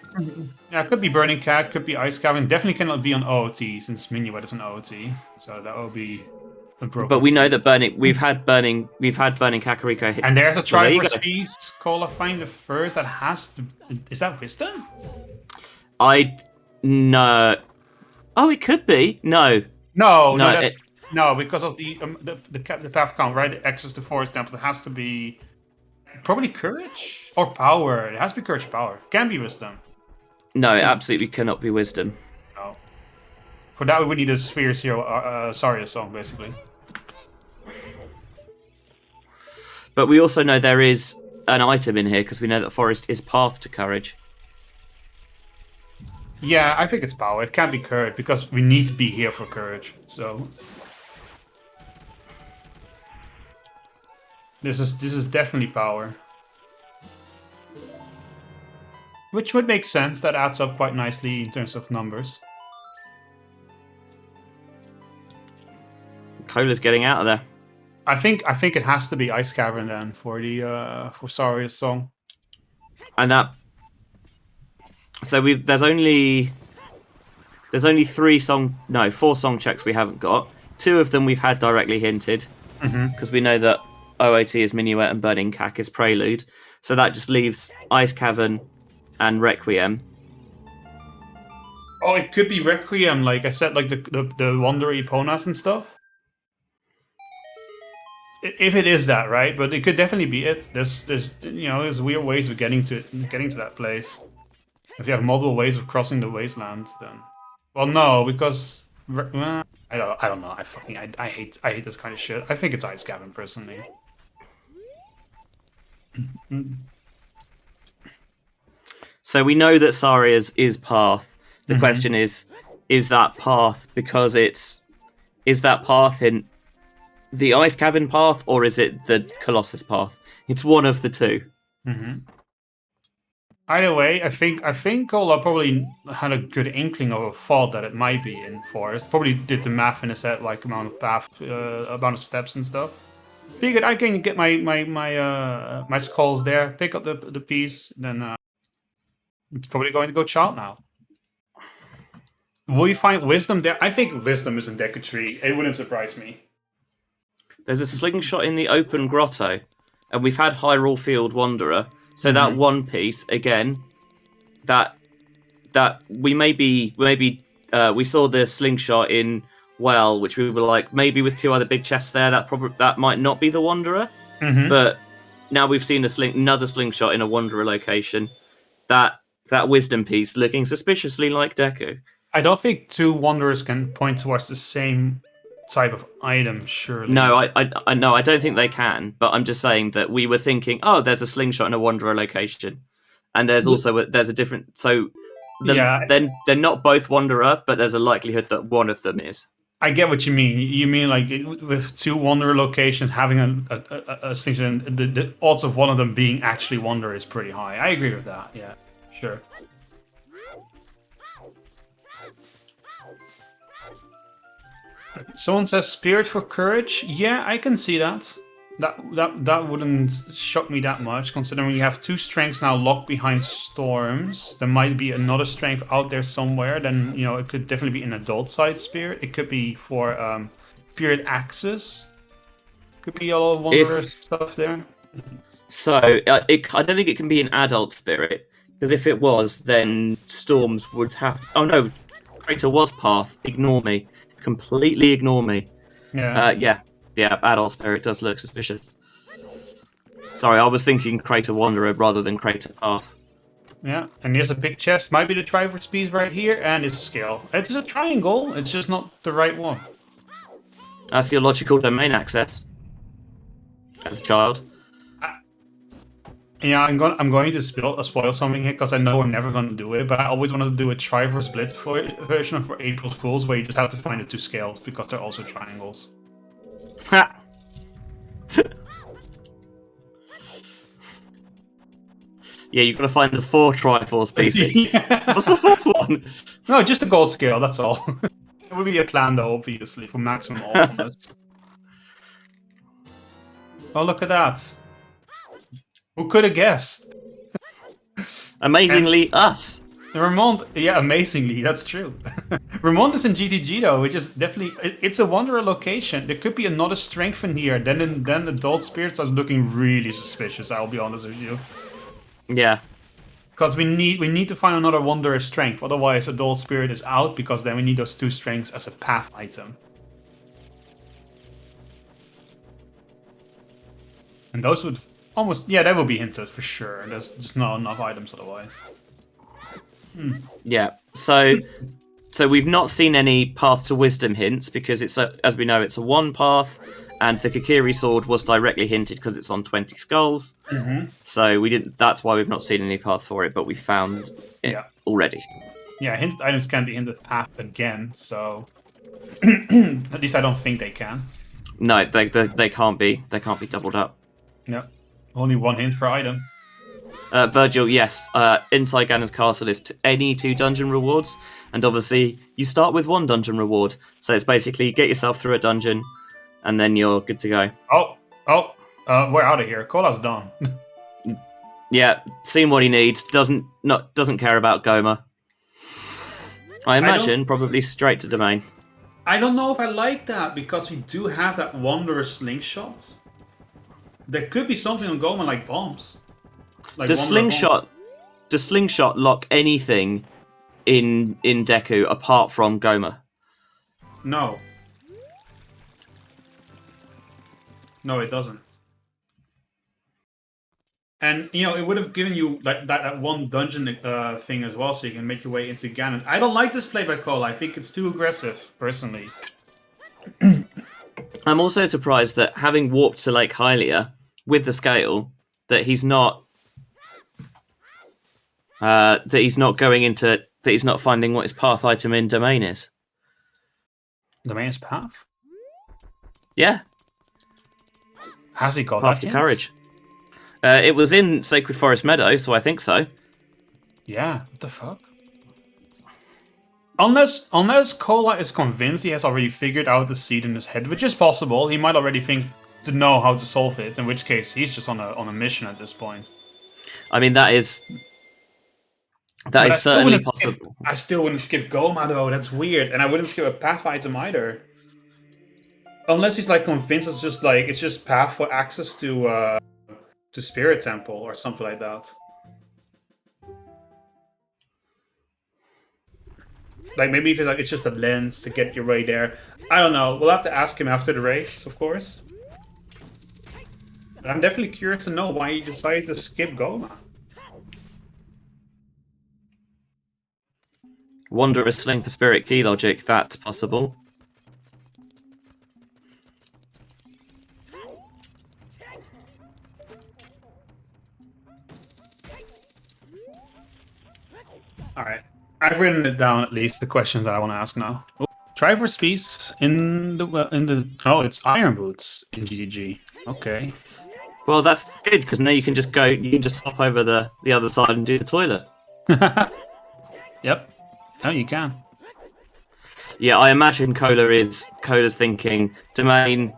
Yeah, it could be Burning Cat, could be Ice Cavern. Definitely cannot be on OOT since Minuet is an OOT. So that will be a broken. But we know that we've had burning Kakariko hit. And there's a Well, there you Triforce go. piece qualifying the first. That has to. Is that Wisdom? No. Oh, it could be. No. No, because of the path count, right? The access to forest temple. It has to be probably Courage or Power. It has to be Courage Power. Can be Wisdom. No, it absolutely cannot be Wisdom. No. For that, we would need a Sphere Zero Saria song, basically. But we also know there is an item in here because we know that Forest is path to Courage. Yeah, I think it's Power. It can't be Courage because we need to be here for Courage. So this is definitely Power, which would make sense. That adds up quite nicely in terms of numbers. Cola's getting out of there. I think it has to be Ice Cavern then for the for Saria's song. And that. So there's only 4 song checks we haven't got. 2 of them we've had directly hinted because we know that OOT is Minuet and Burning Cack is Prelude. So that just leaves Ice Cavern and Requiem. Oh, it could be Requiem, like I said, like the Wanderer Eponas and stuff. If it is that, right? But it could definitely be it. There's weird ways of getting to that place. If you have multiple ways of crossing the wasteland, then no, because I don't know. I hate this kind of shit. I think it's Ice Cavern personally. So we know that Saria's is path. The question is that path because is that path in the Ice Cavern path or is it the Colossus path? It's one of the two. Either way, I think Kola probably had a good inkling of a thought that it might be in Forest. Probably did the math in his head, like amount of path, amount of steps and stuff. Figured I can get my skulls there, pick up the piece, then it's probably going to go Child now. Will you find Wisdom there? I think Wisdom is in Deku Tree. It wouldn't surprise me. There's a slingshot in the open grotto, and we've had Hyrule Field Wanderer. So that one piece again, that we we saw the slingshot in which we were like maybe with 2 other big chests there that might not be the Wanderer, but now we've seen another slingshot in a Wanderer location. That Wisdom piece looking suspiciously like Deku. I don't think 2 Wanderers can point towards the same type of item, surely. No, I don't think they can. But I'm just saying that we were thinking, oh, there's a slingshot in a Wanderer location, and there's also there's a different. So then they're not both Wanderer, but there's a likelihood that one of them is. I get what you mean. You mean like with 2 Wanderer locations having a slingshot, the odds of one of them being actually Wanderer is pretty high. I agree with that. Yeah, sure. Someone says Spirit for Courage. Yeah, I can see that. That wouldn't shock me that much, considering you have 2 strengths now locked behind storms. There might be another strength out there somewhere. Then it could definitely be an adult side Spirit. It could be for Spirit Axis. Could be a lot of Wanderer stuff there. So I don't think it can be an adult Spirit, because if it was, then storms would have. Oh no, Crater was path. Ignore me. Completely ignore me. Yeah. Adult Spirit does look suspicious. Sorry, I was thinking Crater Wanderer rather than Crater Path. Yeah, and here's a big chest. Might be the Triforce piece right here, and it's a scale. It is a triangle. It's just not the right one. That's your logical domain access. As a child. Yeah, I'm going to spoil something here because I know we're never going to do it, but I always wanted to do a Triforce Blitz version for April Fools where you just have to find the 2 scales because they're also triangles. Ha! Yeah, you've got to find the 4 Triforce pieces. Yeah. What's the 4th one? No, just a gold scale, that's all. It would be a plan though, obviously, for maximum awesomeness. Oh, look at that. Who could have guessed? Amazingly, us. Ramond, yeah, amazingly, that's true. Ramond is in GTG though, which is definitely it's a wanderer location. There could be another strength in here. Then adult spirits are looking really suspicious. I'll be honest with you, Yeah. because we need to find another wanderer strength. Otherwise, adult spirit is out because then we need those 2 strengths as a path item. And those would almost that would be hinted for sure. There's just not enough items otherwise. Yeah. So we've not seen any path to wisdom hints because it's as we know it's a 1 path, and the Kokiri sword was directly hinted because it's on 20 skulls. Mm-hmm. So we didn't. That's why we've not seen any paths for it, but we found it already. Yeah, hinted items can be hinted path again. So at least I don't think they can. No, they can't be. They can't be doubled up. No, only 1 hint per item. Virgil, yes. Inside Ganon's castle is any 2 dungeon rewards, and obviously you start with 1 dungeon reward. So it's basically get yourself through a dungeon, and then you're good to go. We're out of here. Kola's done. Yeah, seen what he needs. Doesn't care about Goma. I imagine probably straight to domain. I don't know if I like that because we do have that wanderer slingshot. There could be something on Goma like bombs. Like Does slingshot lock anything in Deku apart from Goma? No. No, it doesn't. And it would have given you like that 1 dungeon thing as well, so you can make your way into Ganon. I don't like this play by Cole. I think it's too aggressive, personally. I'm also surprised that having warped to Lake Hylia with the scale, that he's not finding what his path item in domain is. Domain is path? Yeah. Has he got Path that to Courage. It was in Sacred Forest Meadow, so I think so. Yeah, what the fuck? Unless Kola is convinced he has already figured out the seed in his head, which is possible. He might already think to know how to solve it, in which case he's just on a mission at this point. I mean, that is certainly possible. I still wouldn't skip Goma though, that's weird. And I wouldn't skip a path item either. Unless he's like convinced it's just path for access to Spirit Temple or something like that. Like maybe if it's just a lens to get your way there. I don't know. We'll have to ask him after the race, of course. But I'm definitely curious to know why he decided to skip Goma. Wanderer's Sling for Spirit Key logic, that's possible. Alright. I've written it down at least, the questions that I want to ask now. Oh, Triforce piece in the it's Iron Boots in GTG. Okay. Well, that's good because now you can just hop over the other side and do the toilet. Yep. Oh, you can. Yeah, I imagine Kola's thinking domain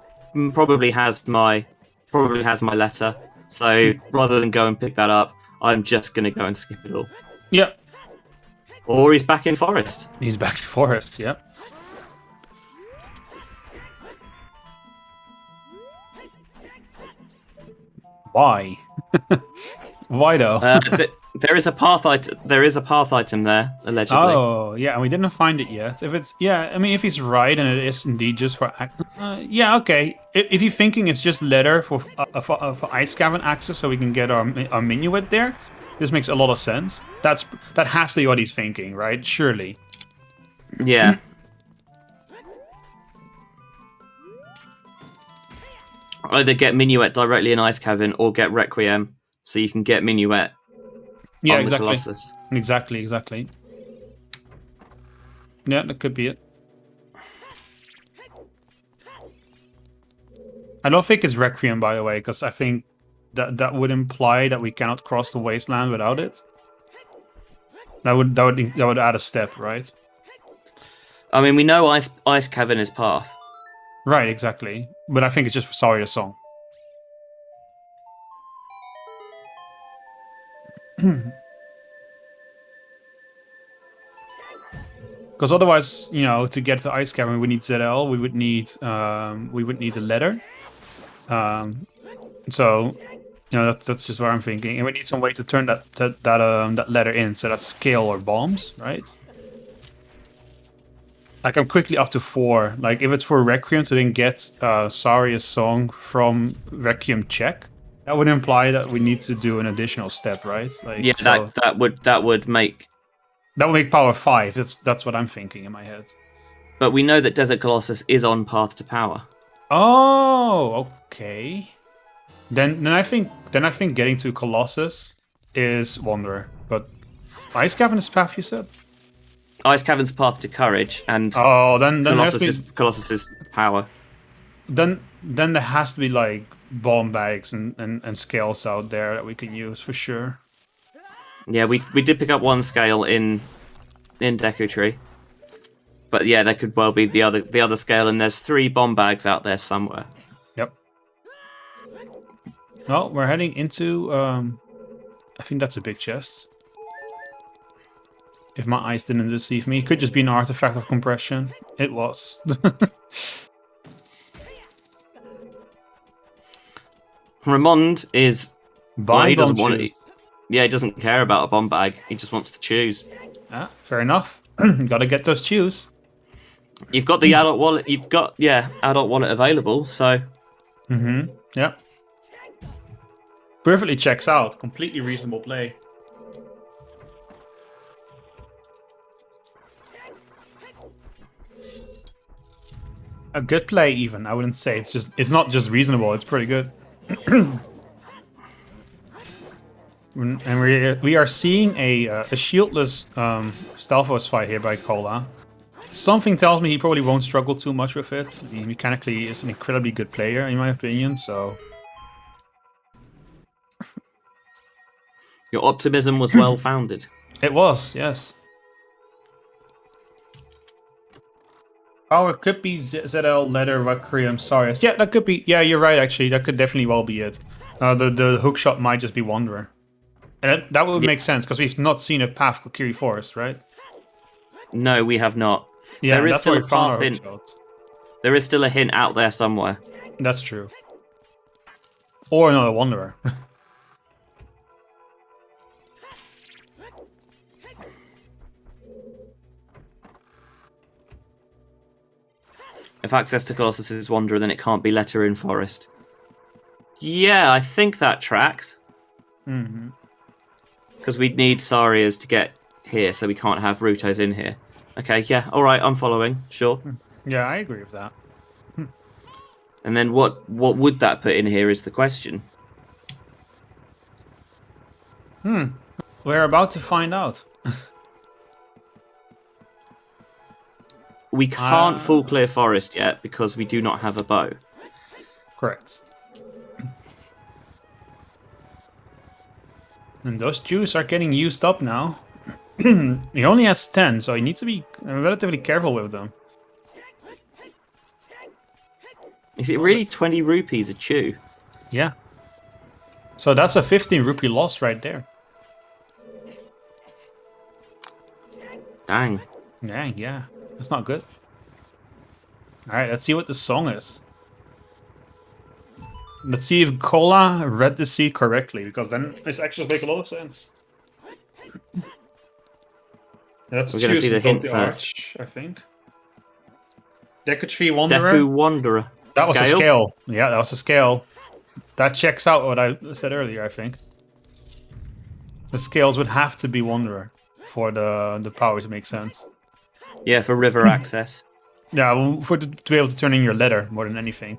probably has my letter, so rather than go and pick that up, I'm just gonna go and skip it all. Yep. Or he's back in forest. He's back in forest. Yep. Why? Why though? There is a path item. There is a path item there, allegedly. Oh, yeah, and we didn't find it yet. If he's right and it is indeed just for, yeah, okay. If you're thinking it's just letter for Ice Cavern access, so we can get our minuet there, this makes a lot of sense. That has to be what he's thinking, right? Surely. Yeah. Either get minuet directly in Ice Cavern or get Requiem, so you can get minuet. Yeah, on exactly. The Colossus. Exactly. Yeah, that could be it. I don't think it's Requiem, by the way, because I think that would imply that we cannot cross the wasteland without it. That would add a step, right? I mean, we know Ice Cavern is path. Right, exactly. But I think it's just for Sawyer Song. Because otherwise, you know, to get to Ice Cavern, we need ZL. We would need a ladder. So, you know, that's just what I'm thinking. And we need some way to turn that ladder in. So that's scale or bombs, right? Like I'm quickly up to 4. Like if it's for Requiem to then get Saria's song from Requiem check, that would imply that we need to do an additional step, right? Like, Yeah, so that would make. that would make power 5. That's what I'm thinking in my head. But we know that Desert Colossus is on path to power. Oh, okay. Then I think getting to Colossus is Wanderer, but Ice Cavern is path, you said. Ice Cavern's path to courage, and Oh, then Colossus's power. Then there has to be like bomb bags and scales out there that we can use for sure. Yeah, we did pick up one scale in Deku Tree. But yeah, that could well be the other scale, and there's 3 bomb bags out there somewhere. Yep. Well, we're heading into I think that's a big chest. If my eyes didn't deceive me. It could just be an artifact of compression. It was. Ramond is he doesn't want it. Choose. Yeah, he doesn't care about a bomb bag. He just wants to choose. Ah, fair enough. Gotta get those chews. You've got the adult wallet. You've got adult wallet available. So. Yeah. Perfectly checks out. Completely reasonable play. A good play, even. I wouldn't say it's not just reasonable. It's pretty good. And we are seeing a shieldless Stalfos fight here by Cola. Something tells me he probably won't struggle too much with it. He mechanically is an incredibly good player, in my opinion. So Your optimism was well founded. it was, yes. Oh, it could be ZL, Leather, Requiem, Sarius. Yeah, that could be. Yeah, you're right, actually. That could definitely well be it. The hookshot might just be Wanderer. And that would make sense, because we've not seen a path for Kiri Forest, right? No, we have not. Yeah, there is that's still where a we found path our in. hookshot. There is still a hint out there somewhere. That's true. Or another Wanderer. If access to Colossus is Wanderer, then it can't be Letter in Forest. Yeah, I think that tracks. Mm-hmm. Because we'd need Sarias to get here, so we can't have Rutos in here. Okay, yeah, alright, I'm following, sure. Yeah, I agree with that. And then what would that put in here is the question. We're about to find out. We can't full clear forest yet because we do not have a bow. Correct. And those juice are getting used up now. He only has 10, so he needs to be relatively careful with them. Is it really 20 rupees a chew? Yeah. So that's a 15 rupee loss right there. Dang. Dang, yeah. That's not good. Alright, let's see what the song is. Let's see if Cola read the seed correctly, because then this actually makes a lot of sense. Let's We're going to see the hint first. Arch, I think. Deku Tree Wanderer. Deku Wanderer. That was a scale. Yeah, that was a scale. That checks out what I said earlier, I think. The scales would have to be Wanderer for the power to make sense. Yeah, for river access. Yeah, well, to be able to turn in your letter more than anything.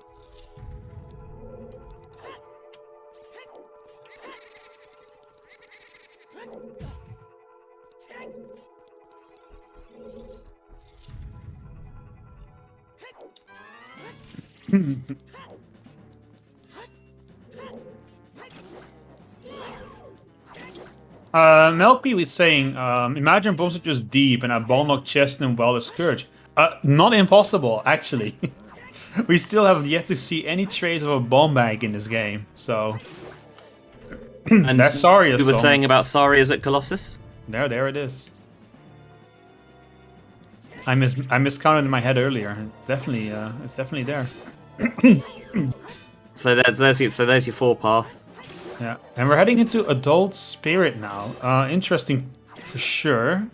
Melky was saying, imagine bombs are just deep and a ball knock chest and well as Scourge. Not impossible, actually. We still have yet to see any trace of a bomb bag in this game, so... And That's Saria's we were song. saying about Saria's at Colossus. There it is. I miscounted in my head earlier. It's definitely there. So there's your 4 path. Yeah, and we're heading into Adult Spirit now. Interesting for sure.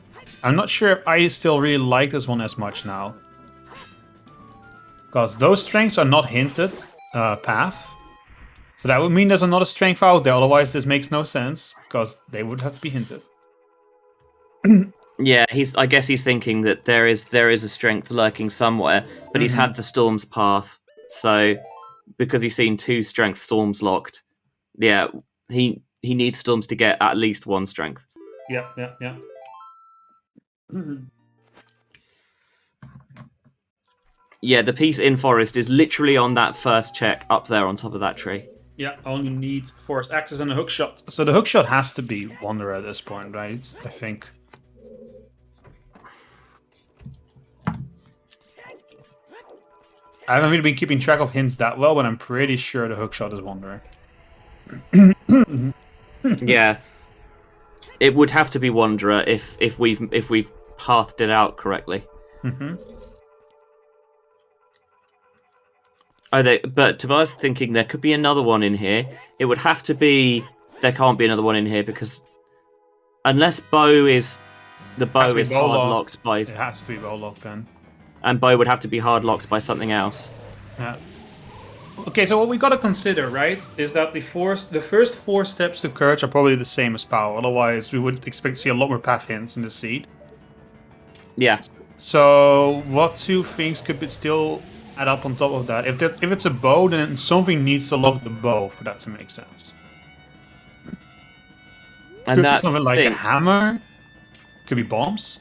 I'm not sure if I still really like this one as much now. Because those strengths are not hinted path. So that would mean there's another strength out there, otherwise this makes no sense, because they would have to be hinted. Yeah, I guess he's thinking that there is a strength lurking somewhere, but he's had the Storm's path, so because he's seen 2 strength storms locked, yeah, he needs Storms to get at least 1 strength. Yeah. Yeah, the piece in Forest is literally on that first check up there on top of that tree. Yeah, only need Force Access and a hook shot. So the hook shot has to be Wanderer at this point, right? I think. I haven't really been keeping track of hints that well, but I'm pretty sure the hook shot is Wanderer. Yeah, it would have to be Wanderer if we've pathed it out correctly. Mm-hmm. But Tobias thinking there could be another one in here. It would have to be. There can't be another one in here because unless bow is hard locked by. It has to be bow locked then. And bow would have to be hard locked by something else. Yeah. Okay, so what we gotta consider, right, is that the first 4 steps to Courage are probably the same as Power. Otherwise, we would expect to see a lot more path hints in the seed. Yeah. So, what 2 things could still add up on top of that? If it's a bow, then something needs to lock the bow for that to make sense. And could that be something like a hammer. Could be bombs.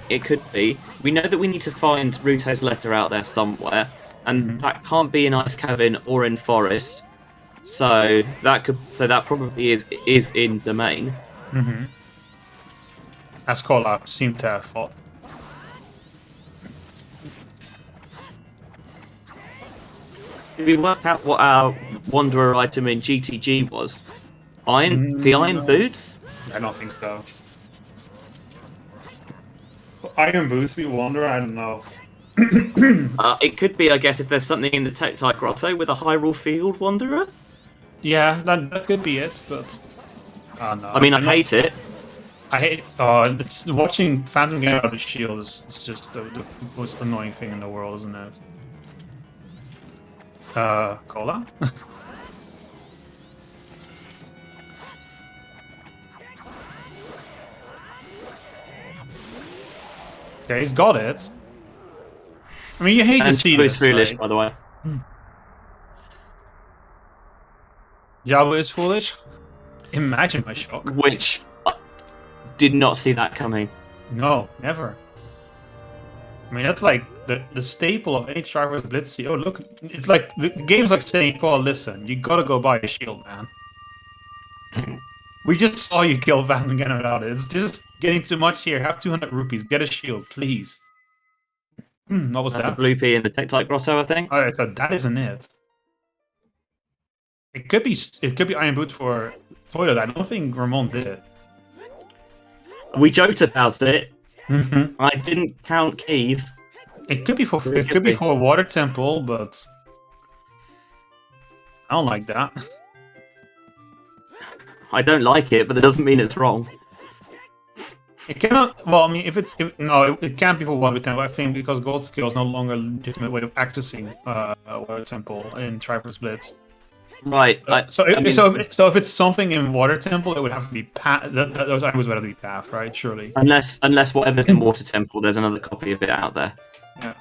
It could be. We know that we need to find Ruto's letter out there somewhere, and that can't be in Ice Cavern or in Forest. So that probably is in Domain. Mm-hmm. As Kola seemed to have thought. Did we work out what our Wanderer item in GTG was? The Iron Boots? I don't think so. Iron Boots be Wanderer? I don't know. It could be, I guess, if there's something in the Tektite Grotto with a Hyrule Field Wanderer. Yeah, that could be it, but... Oh, no. I mean, I hate it. I hate... it's watching Phantom get out of the shield is just the most annoying thing in the world, isn't it? Cola? Okay, he's got it. I mean, you hate to see this, foolish, right? by the way. Yabo is foolish? Imagine my shock. Which... did not see that coming. No, never. I mean, that's like the staple of any Triforce Blitz. Oh, look, it's like the game's like saying, Paul, listen, you gotta go buy a shield, man. We just saw you kill Van again without it. It's just getting too much here. Have 200 rupees. Get a shield, please. What was That's that? a blue pea in the Tektite Grotto, I think. Alright, so that isn't it. It could be Iron Boot for Toilet. I don't think Ramond did it. We joked about it. Mm-hmm. I didn't count keys. It could be for a Water Temple, but I don't like that. I don't like it, but that doesn't mean it's wrong. It cannot. Well, I mean, it can't be for Water Temple. I think because Gold Skill is no longer a legitimate way of accessing Water Temple in Triforce Blitz. Right. So if it's something in Water Temple, it would have to be those items would have to be path, right? Surely. Unless whatever's in Water Temple, there's another copy of it out there. Yeah.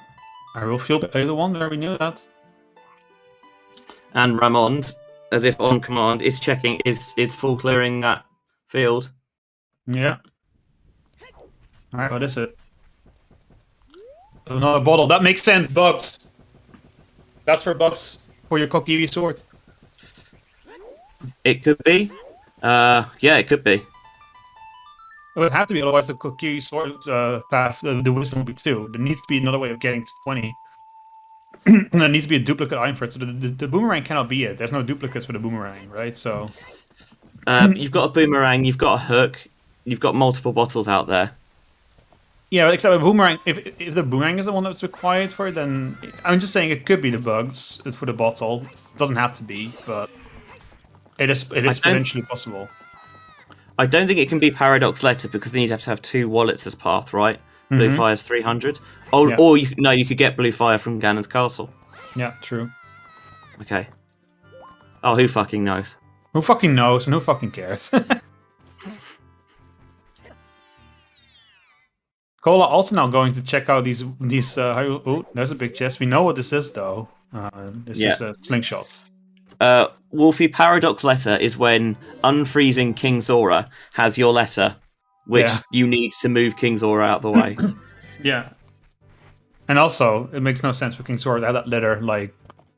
I will feel the Wanderer. We knew that. And Ramond, as if on command, is checking is full clearing that field. Yeah. All right. What is it? Another bottle. That makes sense. Bugs. That's for bugs for your Kokiri sword. It could be. Yeah, it could be. It would have to be, otherwise the Kokiri sword path, the wisdom would be 2. There needs to be another way of getting to 20. there needs to be a duplicate item for it. So the boomerang cannot be it. There's no duplicates for the boomerang, right? So You've got a boomerang, you've got a hook, you've got multiple bottles out there. yeah, except a boomerang. If the boomerang is the one that's required for it, then I'm just saying it could be the bugs for the bottle. It doesn't have to be, but it is potentially possible. I don't think it can be Paradox Letter because then you'd have to have 2 wallets as path, right? Blue Fire's 300. Or you could get Blue Fire from Ganon's Castle. Yeah, true. Okay. Oh, who fucking knows? Who fucking knows and who fucking cares? Cola also now going to check out these. Oh, there's a big chest. We know what this is though. This is a slingshot. Wolfie, Paradox Letter is when unfreezing King Zora has your letter, which you need to move King Zora out of the way. Yeah. And also, it makes no sense for King Zora to have that letter, like,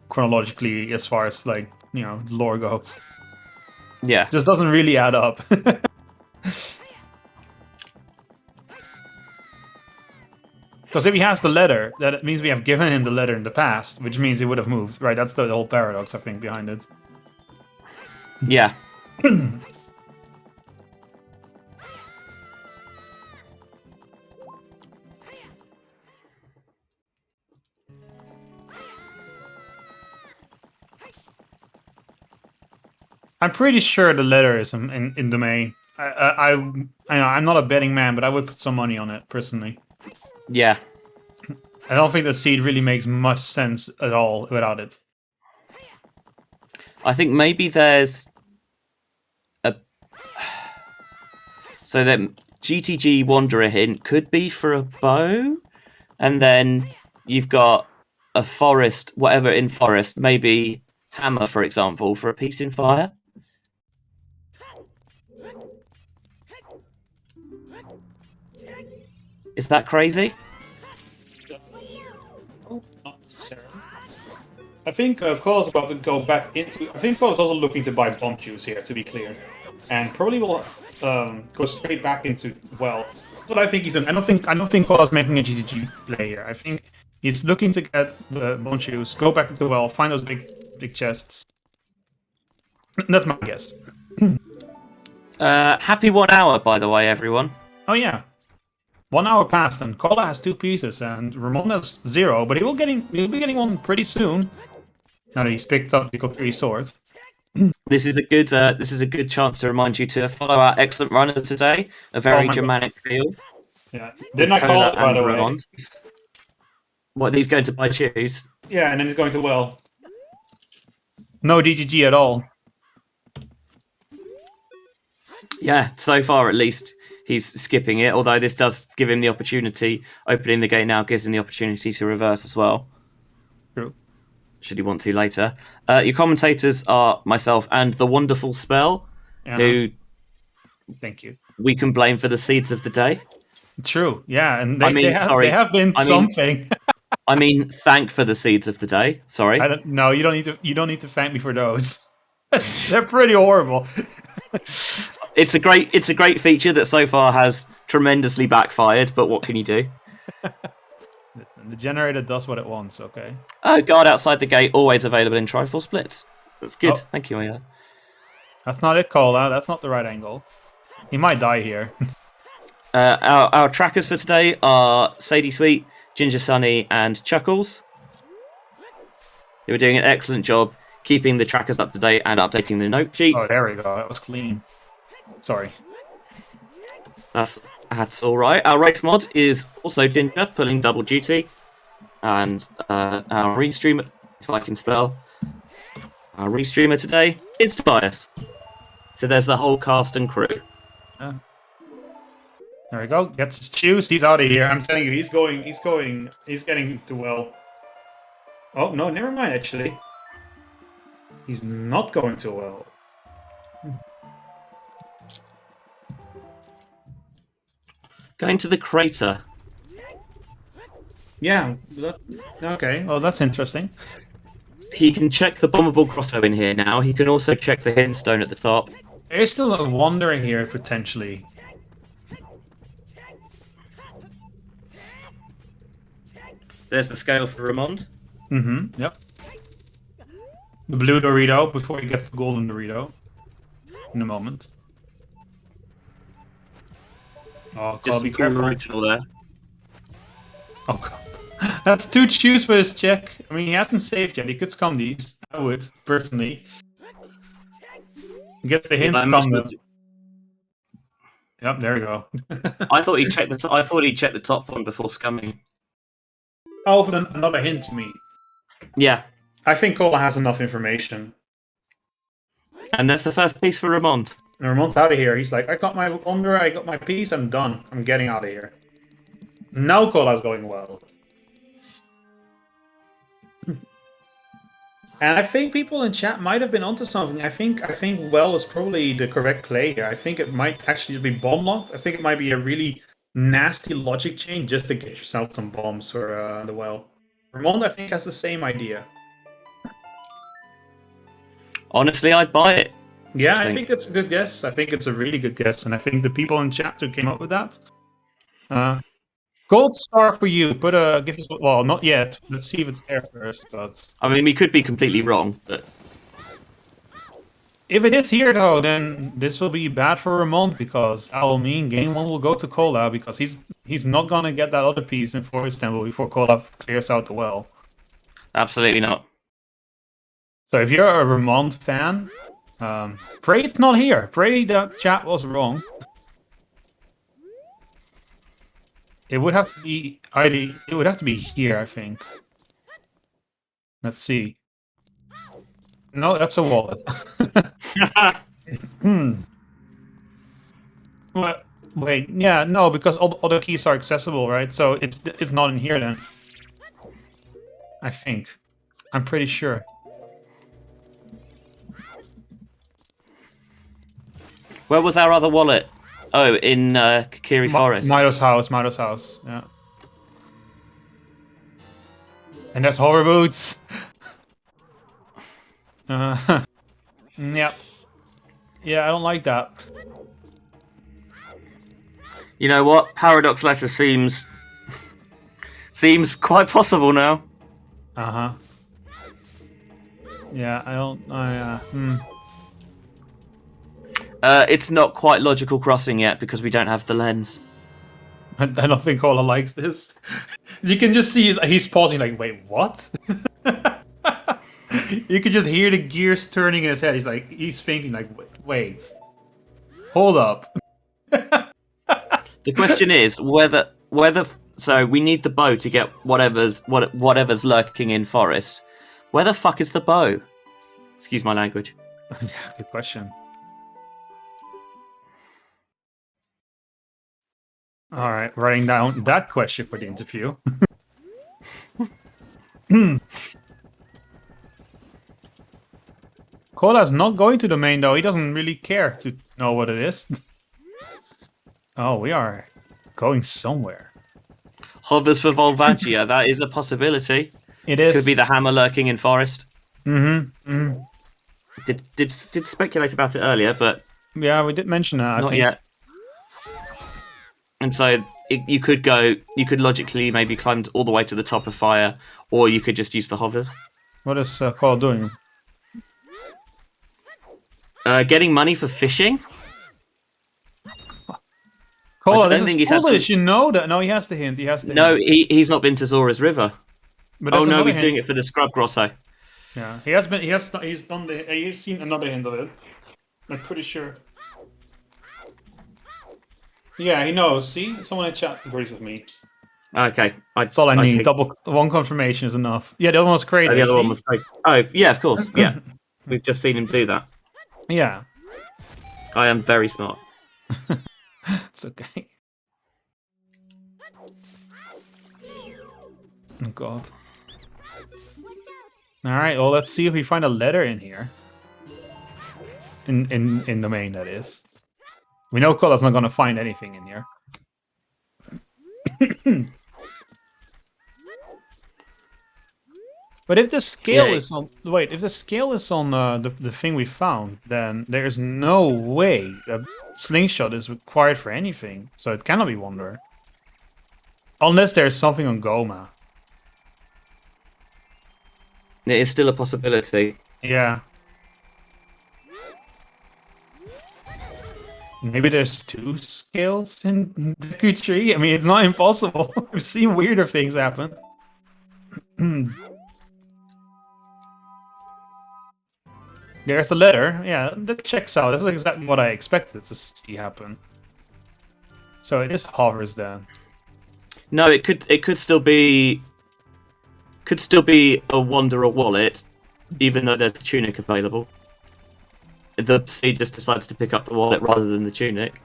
chronologically as far as, like, the lore goes. Yeah. Just doesn't really add up. Because if he has the letter, that means we have given him the letter in the past, which means he would have moved, right? That's the whole paradox, I think, behind it. Yeah. I'm pretty sure the letter is in domain. I'm not a betting man, but I would put some money on it, personally. Yeah. I don't think the seed really makes much sense at all without it. I think maybe there's a... So that GTG Wanderer hint could be for a bow, and then you've got a forest, whatever in forest, maybe hammer, for example, for a piece in fire. Is that crazy? I think Cole's about to go back into... I think Cole's also looking to buy bomb juice here, to be clear. And probably will go straight back into well. That's what I think he's doing. I don't think Cole's making a GTG play here. I think he's looking to get the bomb juice, go back into well, find those big chests. That's my guess. Happy 1 hour, by the way, everyone. Oh yeah. 1 hour passed, and Cola has 2 pieces, and Ramond has 0, but he'll be getting one pretty soon. Now that he's picked up the Kokiri sword. This is a good chance to remind you to follow our excellent runner today. A very Germanic feel. Yeah, didn't I call it, by the way? Ramond. What, he's going to buy shoes? Yeah, and then he's going to well. No DGG at all. Yeah, so far at least he's skipping it, although this does give him the opportunity. Opening the gate now gives him the opportunity to reverse as well. True. Should he want to later. Your commentators are myself and the wonderful Spell, who thank you. We can blame for the seeds of the day. True, yeah, and they have been something. I mean, thank for the seeds of the day. Sorry. No, you don't need to thank me for those. They're pretty horrible. It's a great feature that so far has tremendously backfired, but what can you do? The generator does what it wants, okay? Oh, guard outside the gate, always available in Triforce Blitz. That's good. Oh. Thank you, Mia. That's not it, Cola. That's not the right angle. He might die here. Our trackers for today are Sadie Sweet, Ginger Sunny, and Chuckles. They were doing an excellent job keeping the trackers up to date and updating the note sheet. Oh, there we go. That was clean. Sorry. That's all right. Our race mod is also Ginger, pulling double duty. And our restreamer, if I can spell, our restreamer today is Tobias. So there's the whole cast and crew. There we go. Gets his juice. He's out of here. I'm telling you, he's getting to well. Oh, no, never mind, actually. He's not going to well. Going to the crater. Yeah. Okay. Well, that's interesting. He can check the bombable grotto in here now. He can also check the hidden stone at the top. There's still a wonder here, potentially. There's the scale for Ramond. Mm-hmm. Yep. The blue Dorito before he gets the golden Dorito. In a moment. Oh, Just God, be some poor careful. original there. Oh, God. That's 2 chews for his check. I mean, he hasn't saved yet. He could scum these. I would, personally. Get the Yeah, hint, I scum imagine them. Yep, there we go. I thought he checked the. I thought he checked the top one before scumming. Oh, for another hint to me. Yeah, I think Cola has enough information. and that's the first piece for Ramond. And Ramon's out of here. He's like, I got my under, I got my piece, I'm done. I'm getting out of here. Now Cola's going well. And I think people in chat might have been onto something. I think well is probably the correct play here. I think it might actually be bomb locked. I think it might be a really nasty logic chain just to get yourself some bombs for the well. Ramond, I think, has the same idea. Honestly, I'd buy it. Yeah, I think that's a good guess. I think it's a really good guess, and I think the people in chat who came up with that. Gold star for you. Put a give us well, not yet. Let's see if it's there first. But I mean, we could be completely wrong, but if it is here though, then this will be bad for Ramond because that will mean game 1 will go to Cola because he's not gonna get that other piece in Forest Temple before Cola clears out the well. absolutely not. So if you're a Ramond fan, pray it's not here. Pray that chat was wrong. It would have to be it would have to be here, I think. Let's see. No, that's a wallet. Wait, yeah, no, because all other keys are accessible, right? So it's not in here then. I think. I'm pretty sure. Where was our other wallet? Oh, in Kakiri Forest. Milo's house, yeah. And that's horror boots. Yep. Yeah, I don't like that. You know what? Paradox Letter seems quite possible now. Uh-huh. Yeah, I don't... It's not quite logical crossing yet because we don't have the lens. I don't think Cola likes this. You can just see he's pausing like, wait, what? You can just hear the gears turning in his head. He's thinking like, wait, hold up. The question is whether so we need the bow to get whatever's lurking in forest. Where the fuck is the bow? Excuse my language. Yeah, good question. All right, writing down that question for the interview. Cola's not going to the main though. He doesn't really care to know what it is. Oh, we are going somewhere. Hovers for Volvagia, that is a possibility. It is. Could be the hammer lurking in forest. Mm-hmm. Did speculate about it earlier, but yeah, we did mention that. Not yet. And so you could logically maybe climb all the way to the top of fire, or you could just use the hovers. What is Cole doing? Getting money for fishing. Cole, this is foolish. You know that. No, he has the hint. No, he's not been to Zora's River. But oh no, he's doing it for the Scrub Grosso. Yeah, he has been. He's seen another hint of it. I'm pretty sure. Yeah, he knows. See, someone in chat agrees with me. Okay, that's all I need. One confirmation is enough. Yeah, the other one was Kratos. Oh, the other one was Kratos. Oh, yeah, of course. Yeah, we've just seen him do that. Yeah, I am very smart. It's okay. Oh God. All right. Well, let's see if we find a letter in here. In the main, that is. We know Cola's not going to find anything in here. But if the scale is on... Wait, if the scale is on the thing we found, then there's no way a slingshot is required for anything. So it cannot be Wanderer. Unless there's something on Goma. It is still a possibility. Yeah. Maybe there's 2 scales in Deku Tree. I mean, it's not impossible. I've seen weirder things happen. There's the letter. Yeah, that checks out. This is exactly what I expected to see happen. So it is hovers then. No, it could still be a Wanderer wallet, even though there's a tunic available. The C just decides to pick up the wallet rather than the tunic.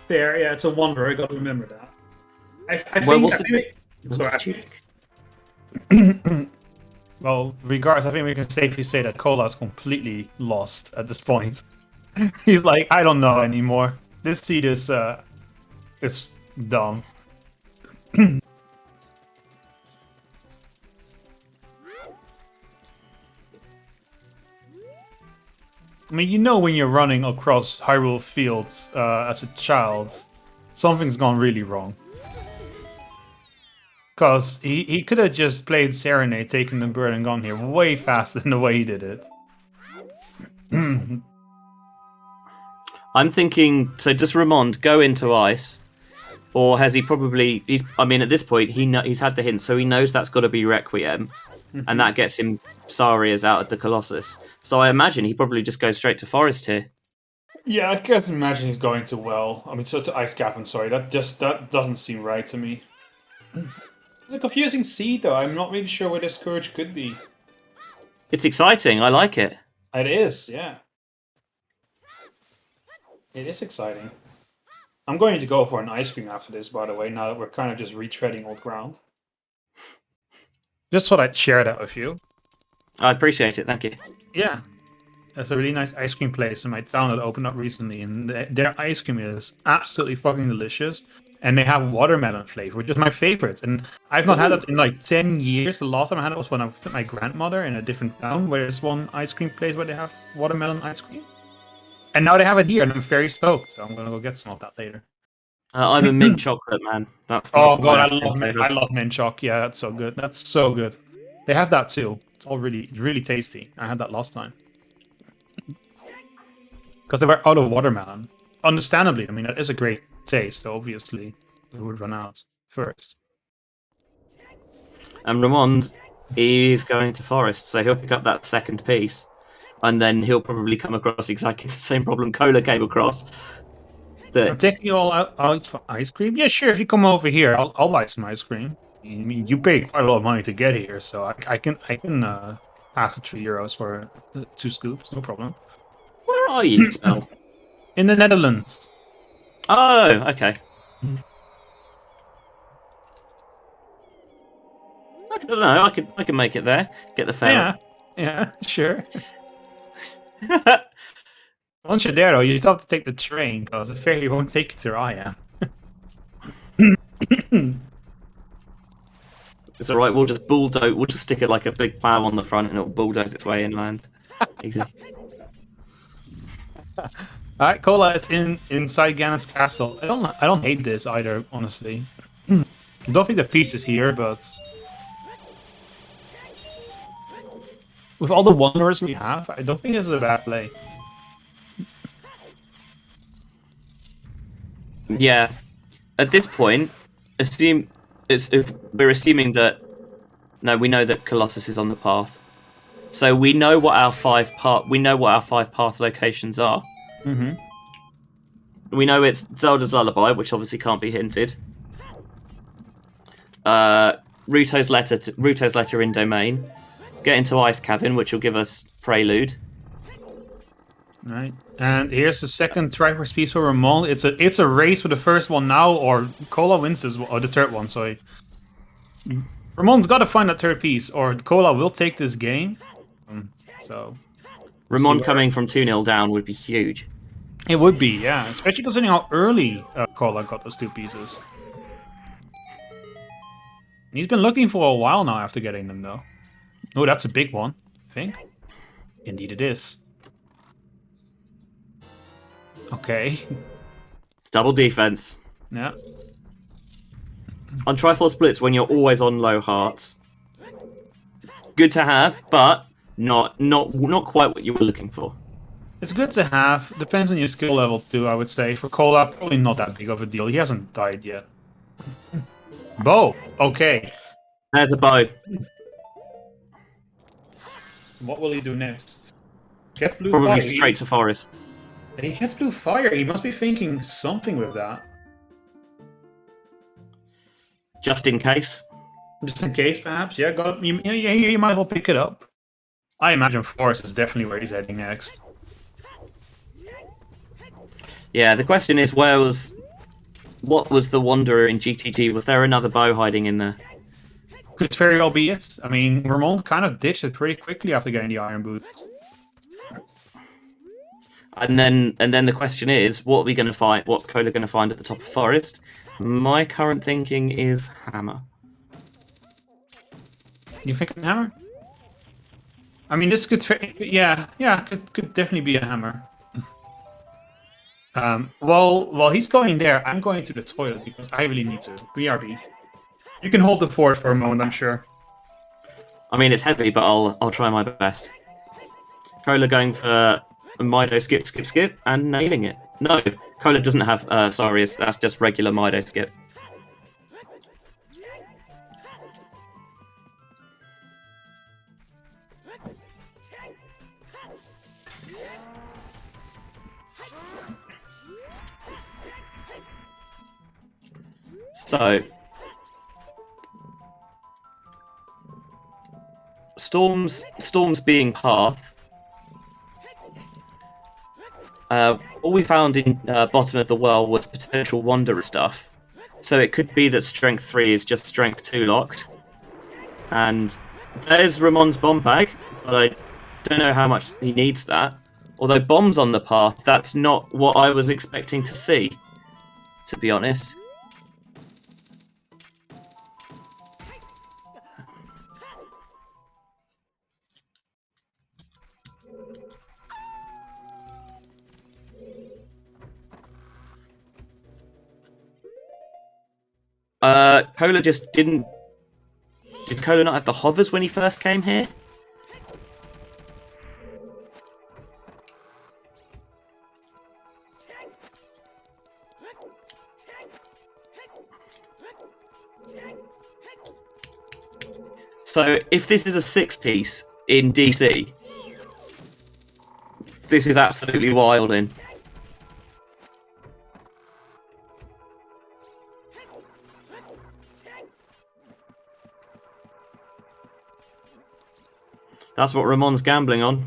Fair, yeah, it's a Wanderer. I got to remember that. I Well, think. what's the tunic? Well, regardless, I think we can safely say that Cola is completely lost at this point. He's like, I don't know anymore. This seed is dumb. I mean, you know when you're running across Hyrule Fields as a child, something's gone really wrong. Because he could have just played Serenade, taken the bird, and gone here way faster than the way he did it. I'm thinking, so does Ramond go into ice? Or has he probably... I mean, at this point, he's had the hint, so he knows that's got to be Requiem. And that gets him Saria's out of the Colossus. So I imagine he probably just goes straight to Forest here. Yeah, I can't imagine he's going to Well. I mean, so to Ice Cavern, sorry. That doesn't seem right to me. It's a confusing seed, though. I'm not really sure where this Scourge could be. It's exciting. I like it. It is, yeah. It is exciting. I'm going to go for an ice cream after this, by the way, now that we're kind of just retreading old ground. Just thought I'd share that with you. I appreciate it. Thank you. Yeah. There's a really nice ice cream place in my town that opened up recently, and their ice cream is absolutely fucking delicious. And they have watermelon flavor, which is my favorite. And I've not had that in like 10 years. The last time I had it was when I was with my grandmother in a different town, where there's one ice cream place where they have watermelon ice cream. And now they have it here, and I'm very stoked. So I'm gonna go get some of that later. I'm a mint chocolate man. Oh god, I love mint choc. Yeah, that's so good. That's so good. They have that too. It's all really tasty. I had that last time because they were out of watermelon. Understandably, I mean that is a great taste. So obviously, it would run out first. And Ramond is going to Forest, so he'll pick up that second piece, and then he'll probably come across exactly the same problem Cola came across. I'm taking you all out for ice cream. Yeah, sure. If you come over here, I'll buy some ice cream. I mean, you paid quite a lot of money to get here, so I can pass the €3 for 2 scoops, no problem. Where are you, Spell? In the Netherlands. Oh, okay. I don't know. I can make it there. Get the ferry. Yeah, sure. Once you're there, though, you still have to take the train because the ferry won't take you to where I am. It's all right. We'll just bulldoze. We'll just stick it like a big plow on the front, and it'll bulldoze its way inland. Easy. All right, Cola is inside Ganon's castle. I don't hate this either, honestly. I don't think the piece is here, but with all the wanderers we have, I don't think this is a bad play. Yeah. At this point, if we're assuming that we know that Colossus is on the path, so we know what our 5 path locations are. Mm-hmm. We know it's Zelda's Lullaby, which obviously can't be hinted. Ruto's letter in Domain. Get into Ice Cavern, which will give us Prelude. Right, and here's the second Triforce piece for Ramond. It's a race for the first one now, or Cola wins this, or the third one. Sorry, Ramond's got to find that third piece, or Cola will take this game. So, Ramond coming from 2-0 down would be huge. It would be, yeah, especially considering how early Cola got those 2 pieces. And he's been looking for a while now after getting them, though. Oh, that's a big one, I think. Indeed, it is. Okay. Double defense. Yeah. On Triforce Blitz, when you're always on low hearts, good to have, but not quite what you were looking for. It's good to have. Depends on your skill level too, I would say. For Cola, probably not that big of a deal. He hasn't died yet. Bow. Okay. There's a bow. What will he do next? Get blue Probably fire. straight to forest. He gets blue fire. He must be thinking something with that. Just in case. Just in case, perhaps. Yeah, you might as well pick it up. I imagine forest is definitely where he's heading next. Yeah, the question is, what was the Wanderer in GTG? Was there another bow hiding in there? Could very well be it. I mean, Ramond kind of ditched it pretty quickly after getting the iron boots. And then the question is, what are we going to find? What's Cola going to find at the top of forest? My current thinking is hammer. You think a hammer? I mean, this could, yeah, could definitely be a hammer. While he's going there, I'm going to the toilet because I really need to. BRB. You can hold the fort for a moment, I'm sure. I mean, it's heavy, but I'll try my best. Cola going for a Mido skip, and nailing it. No, Cola doesn't have. Sorry, that's just regular Mido skip. So, Storms being path. All we found in bottom of the well was potential Wanderer stuff. So it could be that Strength 3 is just Strength 2 locked. And there's Ramond's bomb bag, but I don't know how much he needs that. Although bombs on the path, that's not what I was expecting to see, to be honest. Cola just didn't... Did Cola not have the hovers when he first came here? So, if this is a 6-piece in DC, this is absolutely wild in. That's what Ramond's gambling on.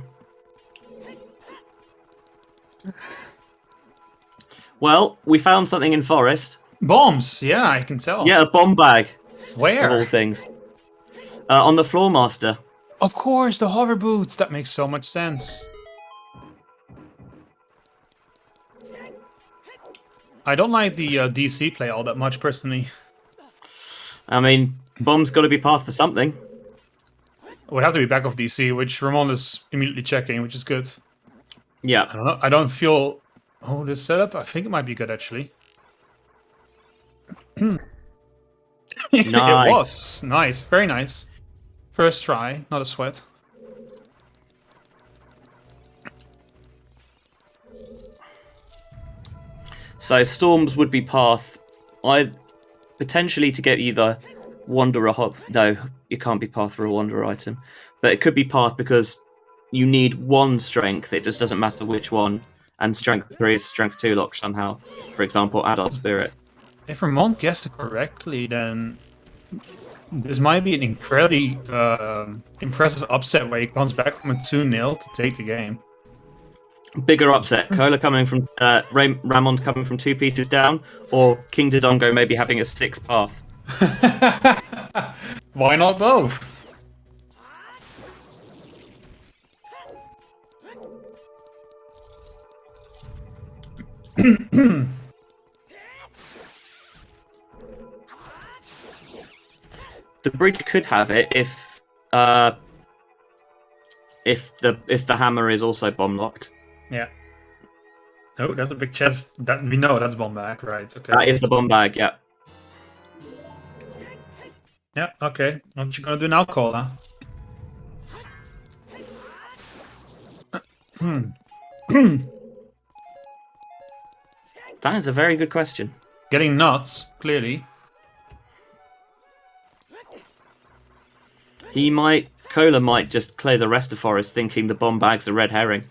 Well, we found something in forest. Bombs, yeah, I can tell. Yeah, a bomb bag. Where? Of all things. On the Floor Master. Of course, the hover boots. That makes so much sense. I don't like the DC play all that much, personally. I mean, bomb's got to be path for something. It would have to be back of DC, which Ramond is immediately checking, which is good. Yeah. I don't know. I don't feel... Oh, this setup? I think it might be good, actually. Nice. It was. Nice. Very nice. First try, not a sweat. So Storms would be path. Potentially to get you the Wanderer hop. No, it can't be path for a Wanderer item. But it could be path because you need one strength. It just doesn't matter which one. And Strength 3 is Strength 2 locked somehow. For example, Adult Spirit. If Ramond guessed it correctly, then this might be an incredibly impressive upset where he comes back from a 2-0 to take the game. Bigger upset. Cola coming from... Ramond coming from 2 pieces down, or King Dodongo maybe having a 6 path. Why not both? The bridge could have it if the hammer is also bomb locked. Yeah. Oh, that's a big chest. That we know that's bomb back, right? Okay. That is the bomb bag, yeah. Yeah. Okay. What you gonna do now, Cola? That is a very good question. Getting nuts, clearly. Cola might just clear the rest of Forest thinking the bomb bag's a red herring.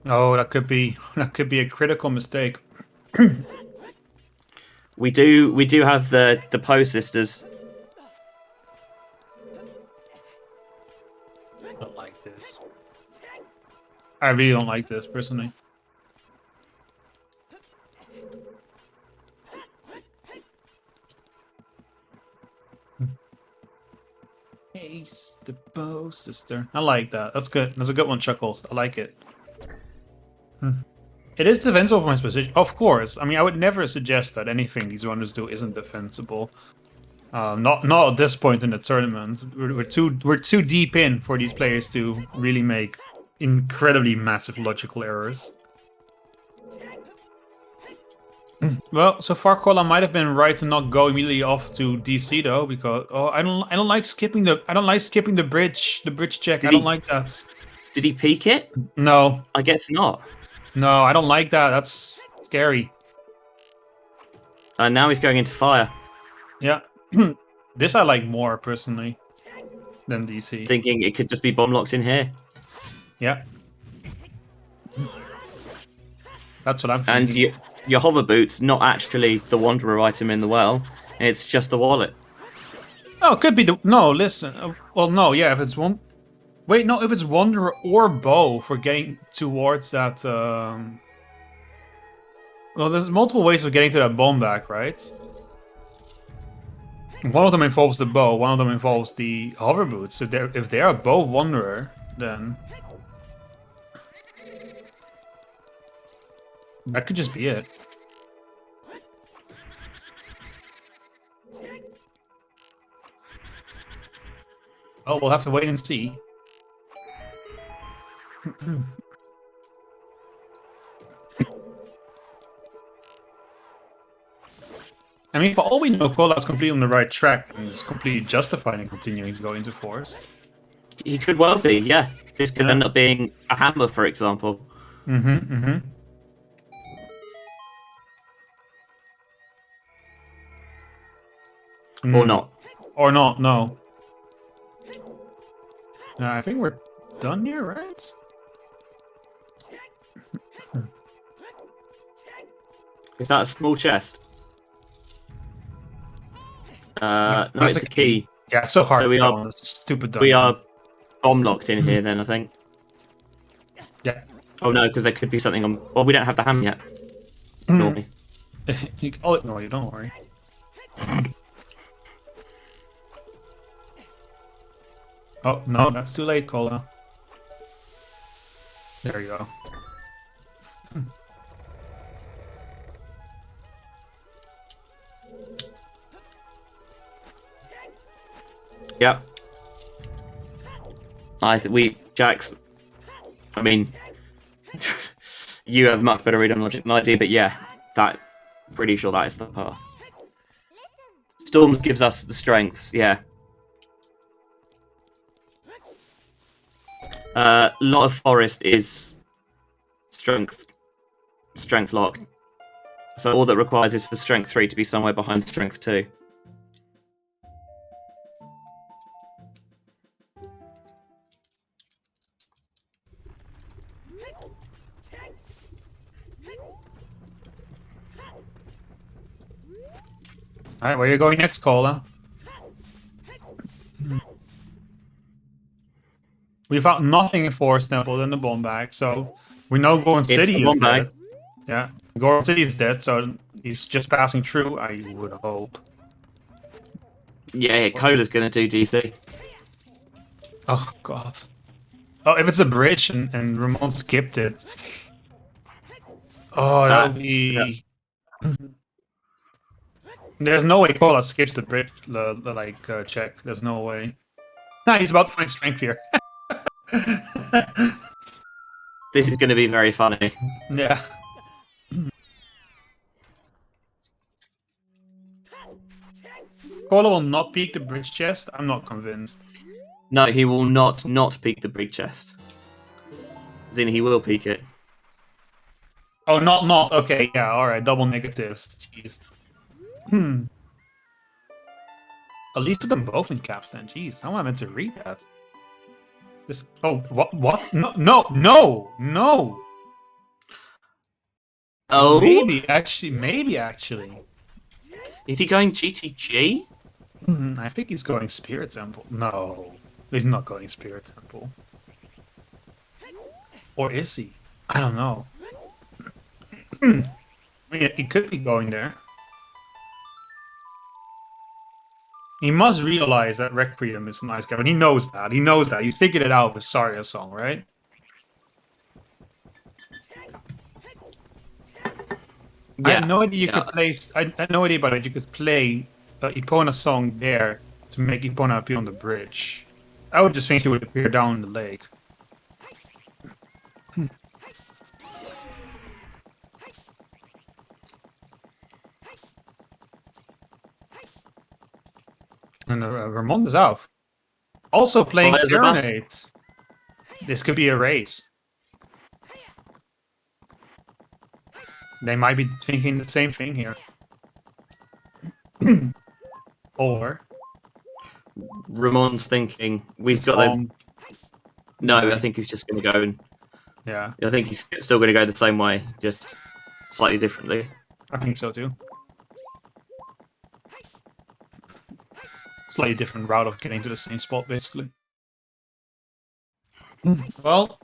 Oh, that could be a critical mistake. We do have the Poe sisters. I don't like this. I really don't like this, personally. Hey, sister, Bo, sister. I like that. That's good. That's a good one, Chuckles. I like it. It is defensible from his position. Of course. I mean, I would never suggest that anything these runners do isn't defensible. Not at this point in the tournament. We're too deep in for these players to really make incredibly massive logical errors. Well, so far Kola might have been right to not go immediately off to DC though, because I don't like skipping the bridge check. I don't like that. Did he peek it? No. I guess not. No, I don't like that. That's scary. Now he's going into fire. Yeah. This I like more personally than DC. Thinking it could just be bomb locked in here. Yeah. That's what I'm thinking. And your hover boot's not actually the Wanderer item in the well. It's just the wallet. Oh, it could be the... No, listen. Well, no, yeah, if it's one... Wait, no, if it's Wanderer or Bow for getting towards that... Well, there's multiple ways of getting to that bomb back, right? One of them involves the bow, one of them involves the hover boots. So if they are both Wanderer, then... That could just be it. Oh, we'll have to wait and see. I mean, for all we know, Kola's completely on the right track and is completely justified in continuing to go into Forest. He could well be, yeah. This could end up being a hammer, for example. Or not. Or not, no. I think we're done here, right? Is that a small chest? No, it's a key. Yeah, it's so hard so to tell on this stupid dungeon. We are bomb locked in here then, I think. Yeah. Oh no, because there could be something on... Well, we don't have the ham yet. Ignore me. I'll ignore you, don't worry. Oh, no, that's too late, Kola. There you go. Yep. Jax. I mean, you have much better read on logic than I do, but yeah, pretty sure that is the path. Storms gives us the strengths, yeah. A lot of Forest is strength locked. So all that requires is for strength 3 to be somewhere behind strength 2. Alright, where are you going next, Kola? We found nothing in Forest Temple than the bomb bag, so we know Goron City is dead. Yeah, Goron City is dead, so he's just passing through, I would hope. Yeah, Cola's gonna do DC. Oh god. Oh, if it's a bridge and Ramond skipped it. Oh, that would be... There's no way Kola skips the bridge, check. There's no way. Nah, he's about to find strength here. This is going to be very funny. Yeah. Kola will not peek the bridge chest? I'm not convinced. No, he will not peek the big chest. As in, he will peek it. Oh, not. Okay, yeah, all right. Double negatives. Jeez. At least put them both in caps then. Jeez, how am I meant to read that? Just what? No. Oh, Maybe actually. is he going GTG? I think he's going Spirit Temple. No, he's not going Spirit Temple. Or is he? I don't know. I mean, he could be going there. He must realize that Requiem is a nice guy, but he knows that. He knows that. He's figured it out with Sarya's song, right? Yeah. I had no idea you could play. I had no idea about it. You could play Epona's song there to make Epona appear on the bridge. I would just think she would appear down in the lake. And Ramond is out. Also playing Fires the bus. Serenade. This could be a race. They might be thinking the same thing here. Or Ramon's thinking we've got those. No, I think he's just going to go and. Yeah, I think he's still going to go the same way, just slightly differently. I think so too. Slightly different route of getting to the same spot, basically. Well,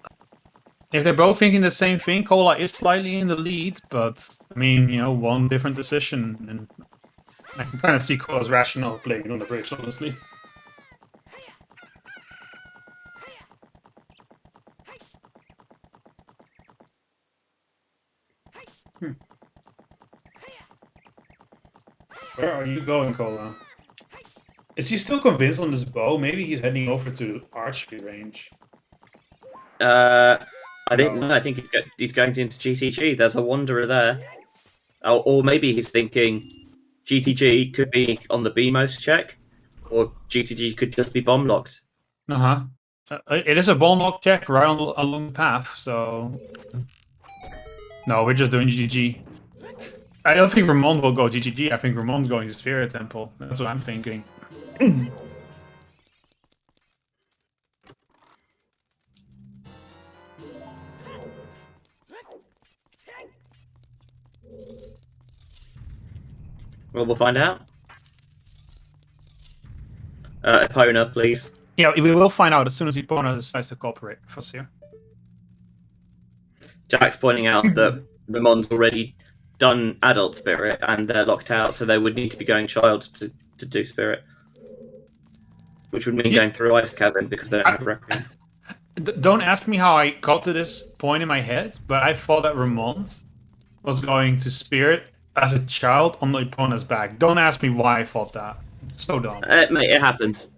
if they're both thinking the same thing, Cola is slightly in the lead, but I mean, you know, one different decision, and I can kind of see Cola's rationale playing on the bridge, honestly. Where are you going, Cola? Is he still convinced on this bow? Maybe he's heading over to archery range. I think he's going into GTG. There's a Wanderer there. Or maybe he's thinking GTG could be on the BMOS check, or GTG could just be bomb locked. It is a bomb lock check right along the path, so... No, we're just doing GTG. I don't think Ramond will go GTG. I think Ramon's going to Spirit Temple. That's what I'm thinking. Well, we'll find out. Epona, please. Yeah, we will find out as soon as Epona decides to cooperate with us here. Jack's pointing out that Ramon's already done Adult Spirit and they're locked out, so they would need to be going Child to do Spirit. Which would mean going through Ice Cavern because they don't have Requiem. Don't ask me how I got to this point in my head, but I thought that Ramond was going to Spirit as a child on the Epona's back. Don't ask me why I thought that. It's so dumb. Mate, it happens.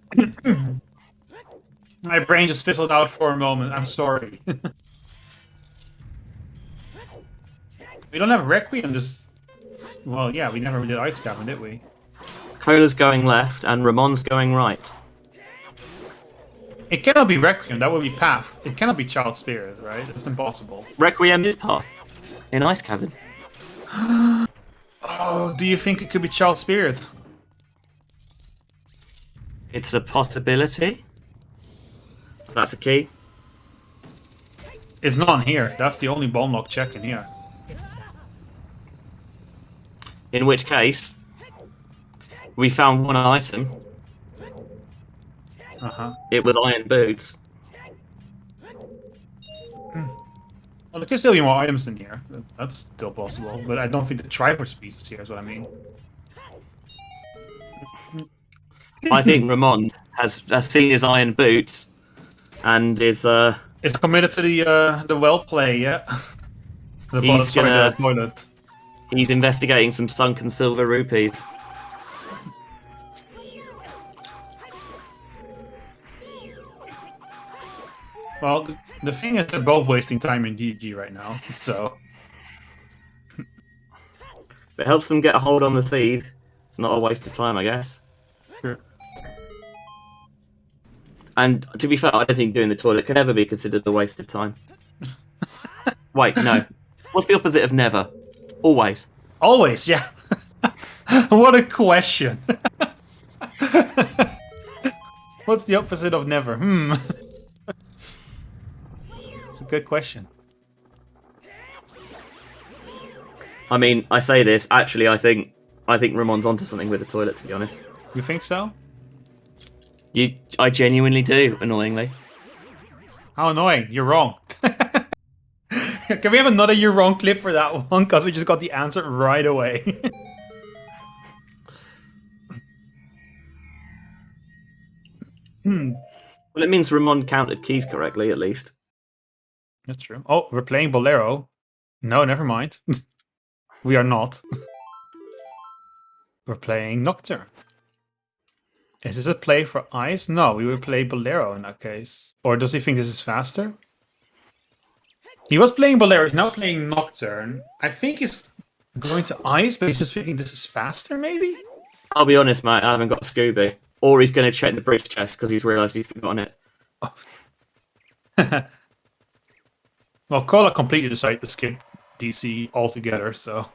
My brain just fizzled out for a moment. I'm sorry. We don't have Requiem, just... Well, yeah, we never did Ice Cavern, did we? Cola's going left and Ramon's going right. It cannot be Requiem, that would be Path. It cannot be Child Spirit, right? It's impossible. Requiem is Path in Ice Cavern. Oh, do you think it could be Child Spirit? It's a possibility. That's a key. It's not in here. That's the only bomb lock check in here. In which case, we found one item. It was Iron Boots. Well, there can still be more items in here. That's still possible, but I don't think the Triforce piece is here, is what I mean. I think Ramond has seen his Iron Boots and is It's committed to the well play, yeah. The toilet. He's investigating some sunken silver rupees. Well, the thing is, they're both wasting time in GG right now, so... If it helps them get a hold on the seed, it's not a waste of time, I guess. Sure. And to be fair, I don't think doing the toilet can ever be considered a waste of time. Wait, no. What's the opposite of never? Always. Always, yeah. What a question. What's the opposite of never? It's a good question. I mean, I say this. Actually, I think Ramond's onto something with the toilet. To be honest, You think so? I genuinely do. Annoyingly, How annoying. You're wrong. Can we have another you're wrong clip for that one? Because we just got the answer right away. well, it means Ramond counted keys correctly, at least. That's true. Oh, we're playing Bolero. No, never mind. We are not. We're playing Nocturne. Is this a play for ice? No, we would play Bolero in that case. Or does he think this is faster? He was playing Bolero, he's now playing Nocturne. I think he's going to ice, but he's just thinking this is faster, maybe? I'll be honest, mate. I haven't got Scooby. Or he's going to check the bridge chest because he's realised he's forgotten it. Oh. Well, Kola completely decided to skip DC altogether, so...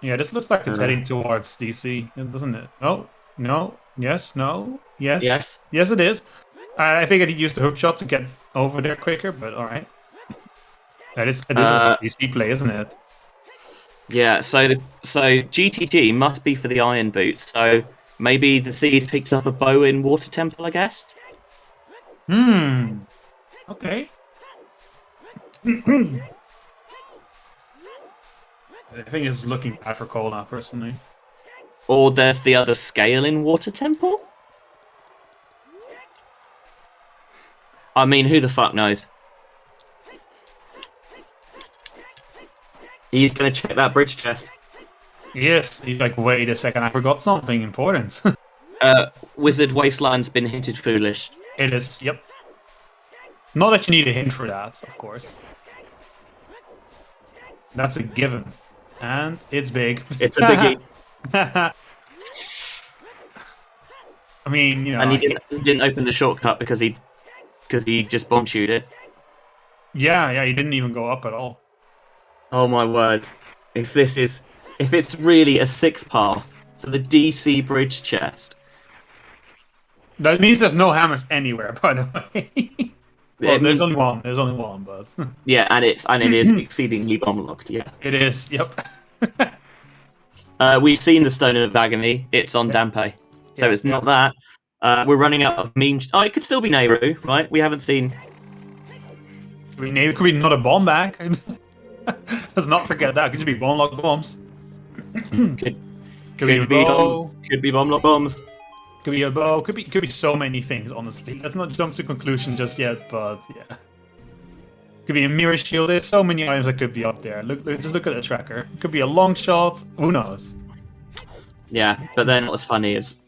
Yeah, this looks like it's heading towards DC, doesn't it? Oh, no, yes, no, yes. Yes. Yes, it is. I figured he'd use the hook shot to get over there quicker, but alright. This is a DC play, isn't it? Yeah, so GTG must be for the iron boots, so maybe the seed picks up a bow in Water Temple, I guess? Okay. I think it's looking bad for Cole now, personally. Or there's the other scale in Water Temple? I mean, who the fuck knows? He's going to check that bridge chest. Yes, he's like, wait a second, I forgot something important. Wizard Wasteland's been hinted foolish. It is, yep. Not that you need a hint for that, of course. That's a given. And it's big. It's a biggie. I mean, you know... And he didn't open the shortcut because he just bomb shoot it. Yeah, he didn't even go up at all. Oh my word. If it's really a sixth path for the DC bridge chest. That means there's no hammers anywhere, by the way. Well, there's only one. There's only one, but yeah, and it is exceedingly bomb locked. Yeah, it is. Yep. We've seen the Stone of Agony. It's on Dampe, so it's not that. We're running out of meme. Oh, it could still be Nehru, right? We haven't seen. It could be not a bomb back. Let's not forget that. It could just be bomb lock bombs. Could be bomb lock bombs. Could be a bow. Could be so many things. Honestly, let's not jump to conclusion just yet. But yeah, could be a mirror shield. There's so many items that could be up there. Just look at the tracker. Could be a long shot. Who knows? Yeah, but then what's funny is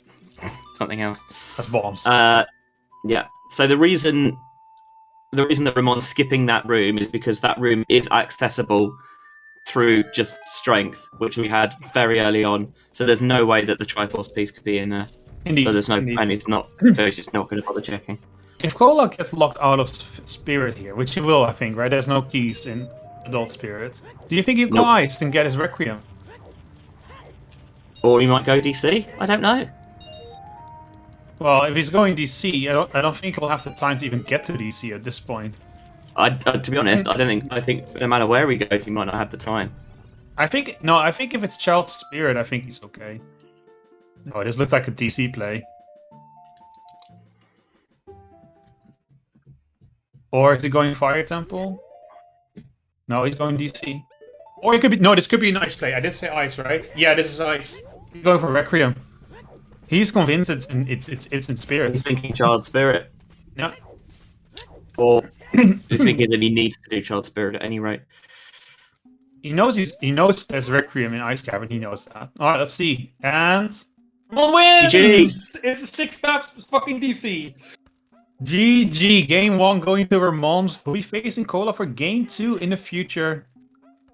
something else. That's bombs. Yeah. So the reason that Ramon's skipping that room is because that room is accessible through just strength, which we had very early on. So there's no way that the Triforce piece could be in there. Indeed. So there's no, and it's not. So he's just not going to bother checking. If Kola gets locked out of Spirit here, which he will, I think, right? There's no keys in Adult Spirit. Do you think he'll go ice and get his Requiem? Or he might go DC. I don't know. Well, if he's going DC, I don't think he'll have the time to even get to DC at this point. To be honest, I think no matter where he goes, he might not have the time. I think if it's Child Spirit, I think he's okay. Oh, this looks like a DC play. Or is he going Fire Temple? No, he's going DC. Or it could be this could be an ice play. I did say ice, right? Yeah, this is ice. He's going for Requiem. He's convinced it's in Spirit. He's thinking Child Spirit. Yeah. Or he's thinking that he needs to do Child Spirit at any rate. He knows there's Requiem in Ice Cavern. He knows that. All right, let's see. And Ramond wins! GG's. It's a 6 maps fucking DC. GG. Game 1 going to Ramond. We'll be facing Kola for Game 2 in the future.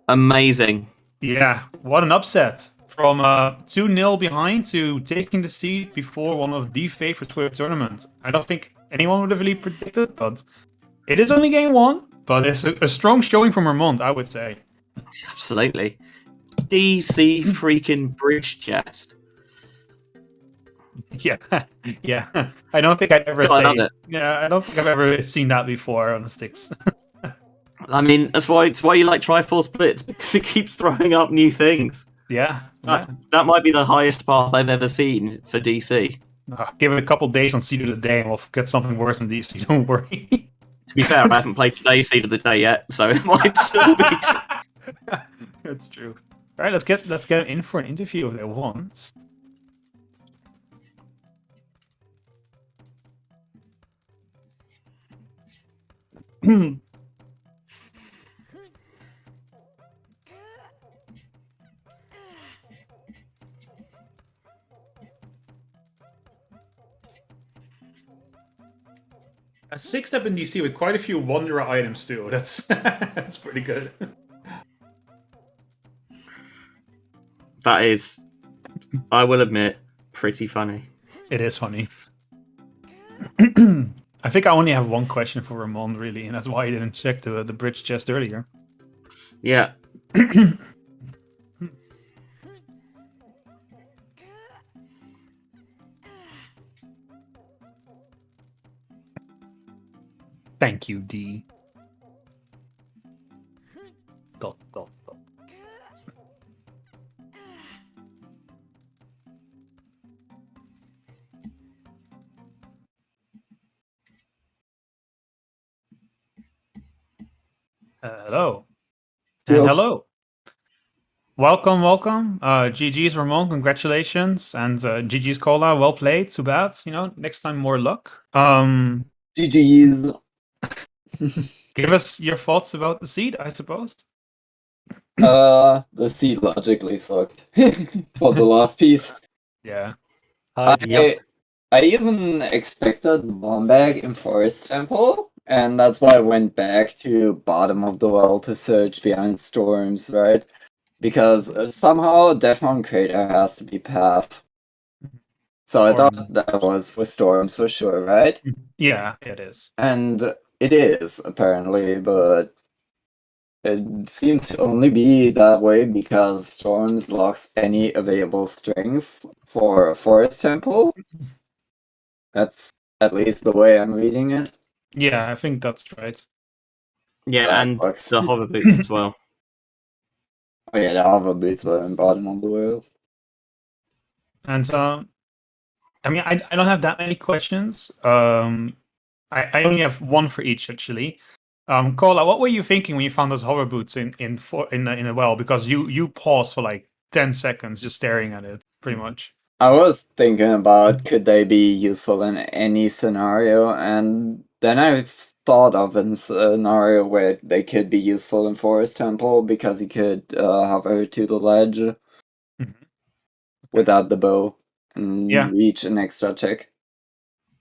Amazing. Yeah, what an upset. From 2-0 behind to taking the seed before one of the favorites for the tournament. I don't think anyone would have really predicted, but It is only game 1, but it's a strong showing from Ramond, I would say. Absolutely. DC freaking bridge chest. Yeah, yeah. I don't think I'd ever God, I love say. it. Yeah, I don't think I've ever seen that before on the sticks. I mean, that's why you like Triforce Blitz, because it keeps throwing up new things. Yeah, That might be the highest path I've ever seen for DC. Give it a couple days on Seed of the Day, and we'll get something worse than DC. Don't worry. To be fair, I haven't played today's Seed of the Day yet, so it might still be. That's true. All right, let's get him in for an interview if they want. A 6-step in DC with quite a few Wanderer items too. That's that's pretty good. That is, I will admit, pretty funny. It is funny. I think I only have one question for Ramond, really, and that's why he didn't check the bridge chest earlier. Yeah. Thank you, D. Dot, dot, dot. Hello. And Yo. hello. Welcome, welcome. GG's Ramon, congratulations. And GG's Cola, well played. Too bad. Next time more luck. GG's. Give us your thoughts about the seed, I suppose. The seed logically sucked for the last piece. Yeah. Yes. I even expected bomb bag in Forest Temple, and that's why I went back to bottom of the well to search behind storms, right? Because somehow Defmon Crater has to be path. So I thought that was for storms for sure, right? Yeah, it is. And it is, apparently, but it seems to only be that way because Storms locks any available strength for a Forest Temple. That's at least the way I'm reading it. Yeah, I think that's right. Yeah, That and works. the hover boots as well. Oh yeah, the hover boots were in bottom of the world. And I mean, I don't have that many questions. I only have one for each actually. Kola, what were you thinking when you found those hover boots in a well? Because you paused for like 10 seconds just staring at it, pretty much. I was thinking about could they be useful in any scenario, and then I thought of a scenario where they could be useful in Forest Temple because you could hover to the ledge without the bow and Yeah. reach an extra check.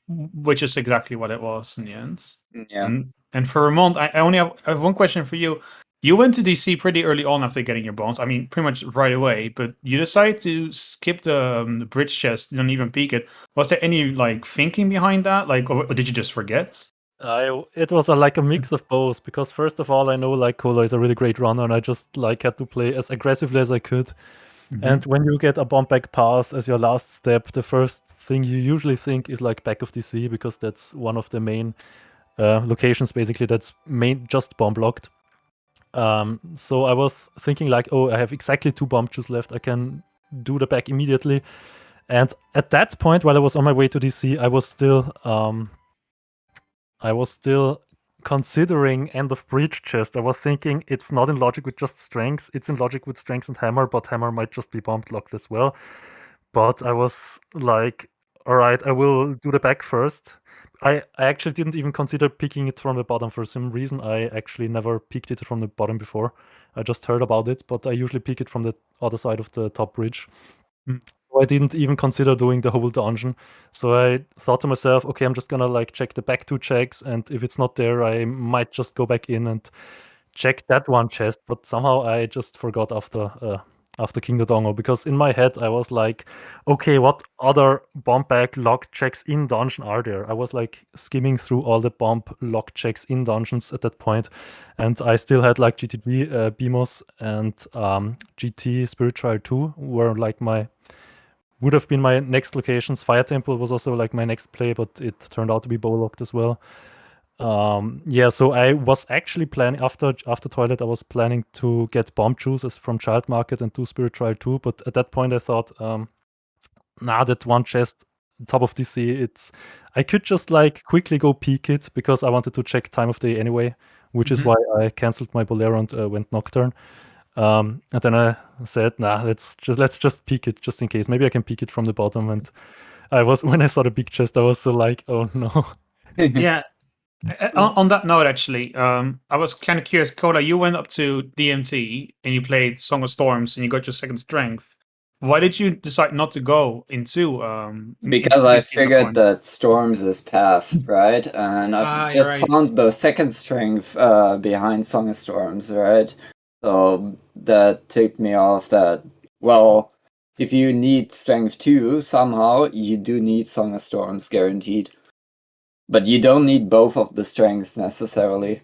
Which is exactly what it was in the end. Yeah. And for Ramond, I only have one question for you. You went to DC pretty early on after getting your bones. I mean, pretty much right away. But you decided to skip the bridge chest. You don't even peek it. Was there any like thinking behind that? Like, or did you just forget? It was like a mix of both, because first of all, I know like Kola is a really great runner, and I just like had to play as aggressively as I could. And when you get a bomb back pass as your last step, the first thing you usually think is like back of DC, because that's one of the main locations basically that's just bomb blocked. So I was thinking like, oh, I have exactly 2 bomb juice left. I can do the back immediately. And at that point, while I was on my way to DC, I was still considering end of breach chest. I was thinking it's not in logic with just strengths, it's in logic with strengths and hammer, but hammer might just be bomb locked as well. But I was like, all right, I will do the back first. I actually didn't even consider picking it from the bottom for some reason. I actually never picked it from the bottom before. I just heard about it, but I usually pick it from the other side of the top bridge. So I didn't even consider doing the whole dungeon. So I thought to myself, okay, I'm just gonna like check the back 2 checks, and if it's not there, I might just go back in and check that one chest. But somehow I just forgot after King Dodongo, because in my head I was like, okay, what other bomb bag lock checks in dungeon are there? I was like skimming through all the bomb lock checks in dungeons at that point, and I still had like GTG, BMOS, and GT Spirit Trial 2 were like would have been my next locations. Fire Temple was also like my next play, but it turned out to be bow locked as well. Yeah, so I was actually planning after Toilet, I was planning to get bomb juices from Child Market and do Spirit Trial 2, but at that point I thought, nah, that one chest top of DC, I could just like quickly go peek it because I wanted to check time of day anyway, which is why I cancelled my Bolero and went Nocturne. And then I said, nah, let's just peek it just in case. Maybe I can peek it from the bottom. And when I saw the big chest, I was so like, oh no. Yeah. On that note, actually, I was kind of curious. Coda, you went up to DMT and you played Song of Storms and you got your second strength. Why did you decide not to go into Because into I this game at figured point? that Storms is path, right? And I've you're just right. found the second strength behind Song of Storms, right? So that ticked me off that, well, if you need strength 2 somehow, you do need Song of Storms guaranteed. But you don't need both of the strengths necessarily.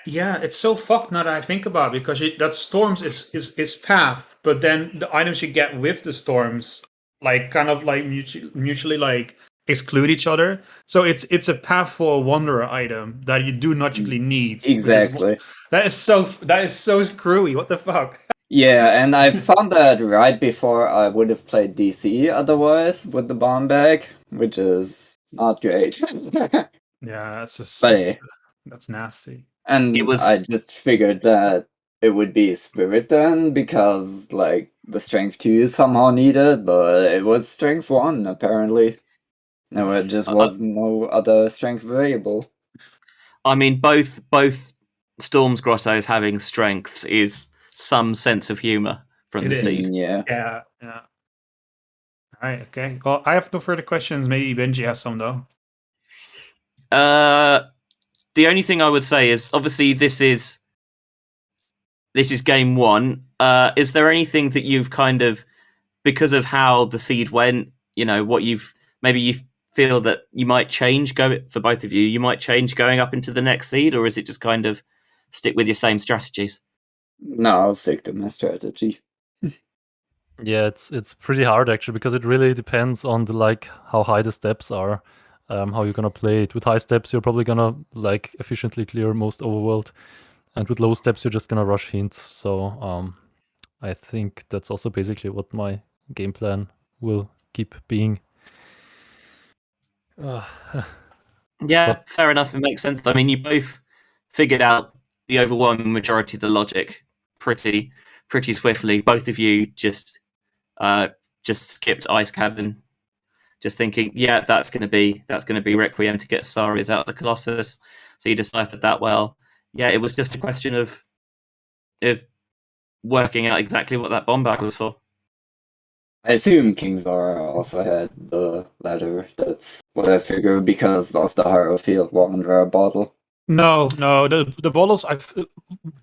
Yeah, it's so fucked now that I think about it, because that storms is path, but then the items you get with the storms like kind of like mutually like exclude each other. So it's a path for a wanderer item that you do logically need. Exactly. That is so screwy. What the fuck? Yeah, and I found that right before I would have played DC otherwise with the bomb bag, which is not great. Yeah, that's just But that's nasty. and I just figured that it would be Spirit then, because like the strength 2 is somehow needed, but it was strength 1 apparently. There just was no other strength variable. I mean, both Storm's Grottos having strengths is some sense of humor from the seed. Yeah. Yeah. All right. Okay. Well, I have no further questions. Maybe Benji has some though. The only thing I would say is, obviously, this is game 1. Is there anything that you've kind of, because of how the seed went, what you feel that you might change for both of you? You might change going up into the next seed, or is it just kind of stick with your same strategies? No, I'll stick to my strategy. Yeah, it's pretty hard actually, because it really depends on how high the steps are, how you're gonna play it. With high steps, you're probably gonna like efficiently clear most overworld, and with low steps, you're just gonna rush hints. So I think that's also basically what my game plan will keep being. Yeah, fair enough. It makes sense. I mean, you both figured out the overwhelming majority of the logic pretty swiftly. Both of you just skipped Ice Cavern, just thinking, yeah, that's going to be Requiem to get Saris out of the Colossus. So you deciphered that well. Yeah, it was just a question of working out exactly what that bomb bag was for. I assume King Zara also had the ladder. That's what I figured because of the Harrowfield Wanderer bottle. No, the bottles.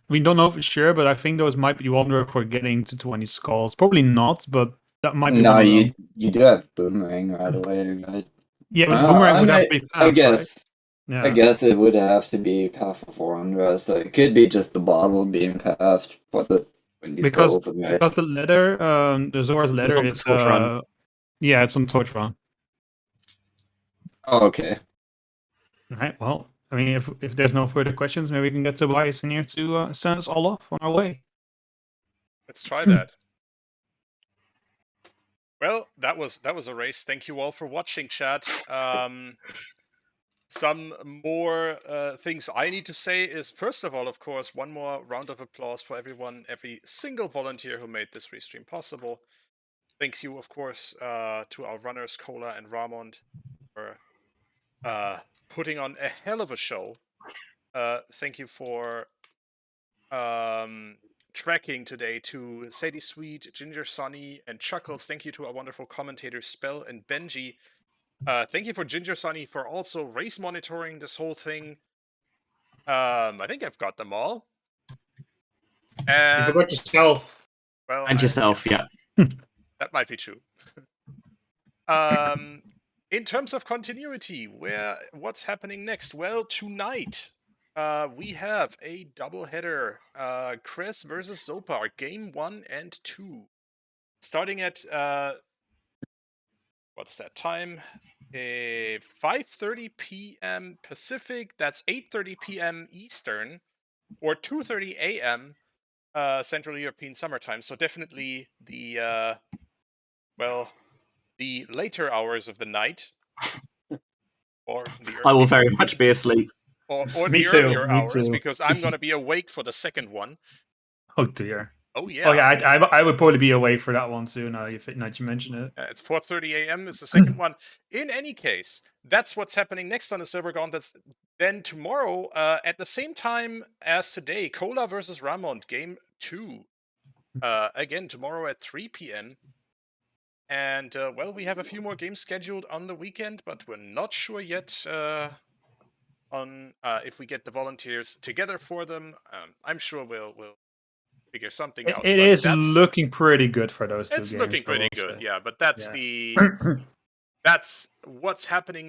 We don't know for sure, but I think those might be Wanderer for getting to 20 skulls. Probably not, but that might be one of them. You do have Boomerang right away, right? Yeah, but Boomerang would have to be path, I guess. Right? I guess it would have to be Path of Wanderer, so it could be just the bottle being pathed for the 20 because skulls, right? the letter, the Zora's letter is Torch Run. Yeah, it's on Torch Run. Oh, okay. All right. Well, I mean, if there's no further questions, maybe we can get Tobias in here to send us all off on our way. Let's try that. Well, that was a race. Thank you all for watching, chat. Some more things I need to say is, first of all, of course, one more round of applause for every single volunteer who made this restream possible. Thank you, of course, to our runners, Cola and Ramond, for putting on a hell of a show. Thank you for tracking today to Sadie Sweet, Ginger Sunny, and Chuckles. Thank you to our wonderful commentators, Spell and Benji. Thank you for Ginger Sunny for also race monitoring this whole thing. I think I've got them all. You forgot yourself. Well, And yourself, yeah. that might be true. In terms of continuity, what's happening next? Well, tonight we have a doubleheader: Chris versus Zopar, game 1 and 2, starting at what's that time? 5:30 p.m. Pacific. That's 8:30 p.m. Eastern, or 2:30 a.m. Central European Summertime. So definitely the the later hours of the night, or the I will very much be asleep. or Me the too, earlier me hours, too. because I'm gonna be awake for the second one. Oh dear. Oh yeah. Oh yeah, I would probably be awake for that one too. Now you mention it. It's 4:30 a.m. is the second one. In any case, that's what's happening next on the server Gauntlets. Then tomorrow, at the same time as today, Cola versus Ramond, game 2. Again, tomorrow at 3 p.m. And, well, we have a few more games scheduled on the weekend, but we're not sure yet on if we get the volunteers together for them. I'm sure we'll figure something out. It But is looking pretty good for those two games. It's looking I will pretty good, say. yeah. But that's Yeah. that's what's happening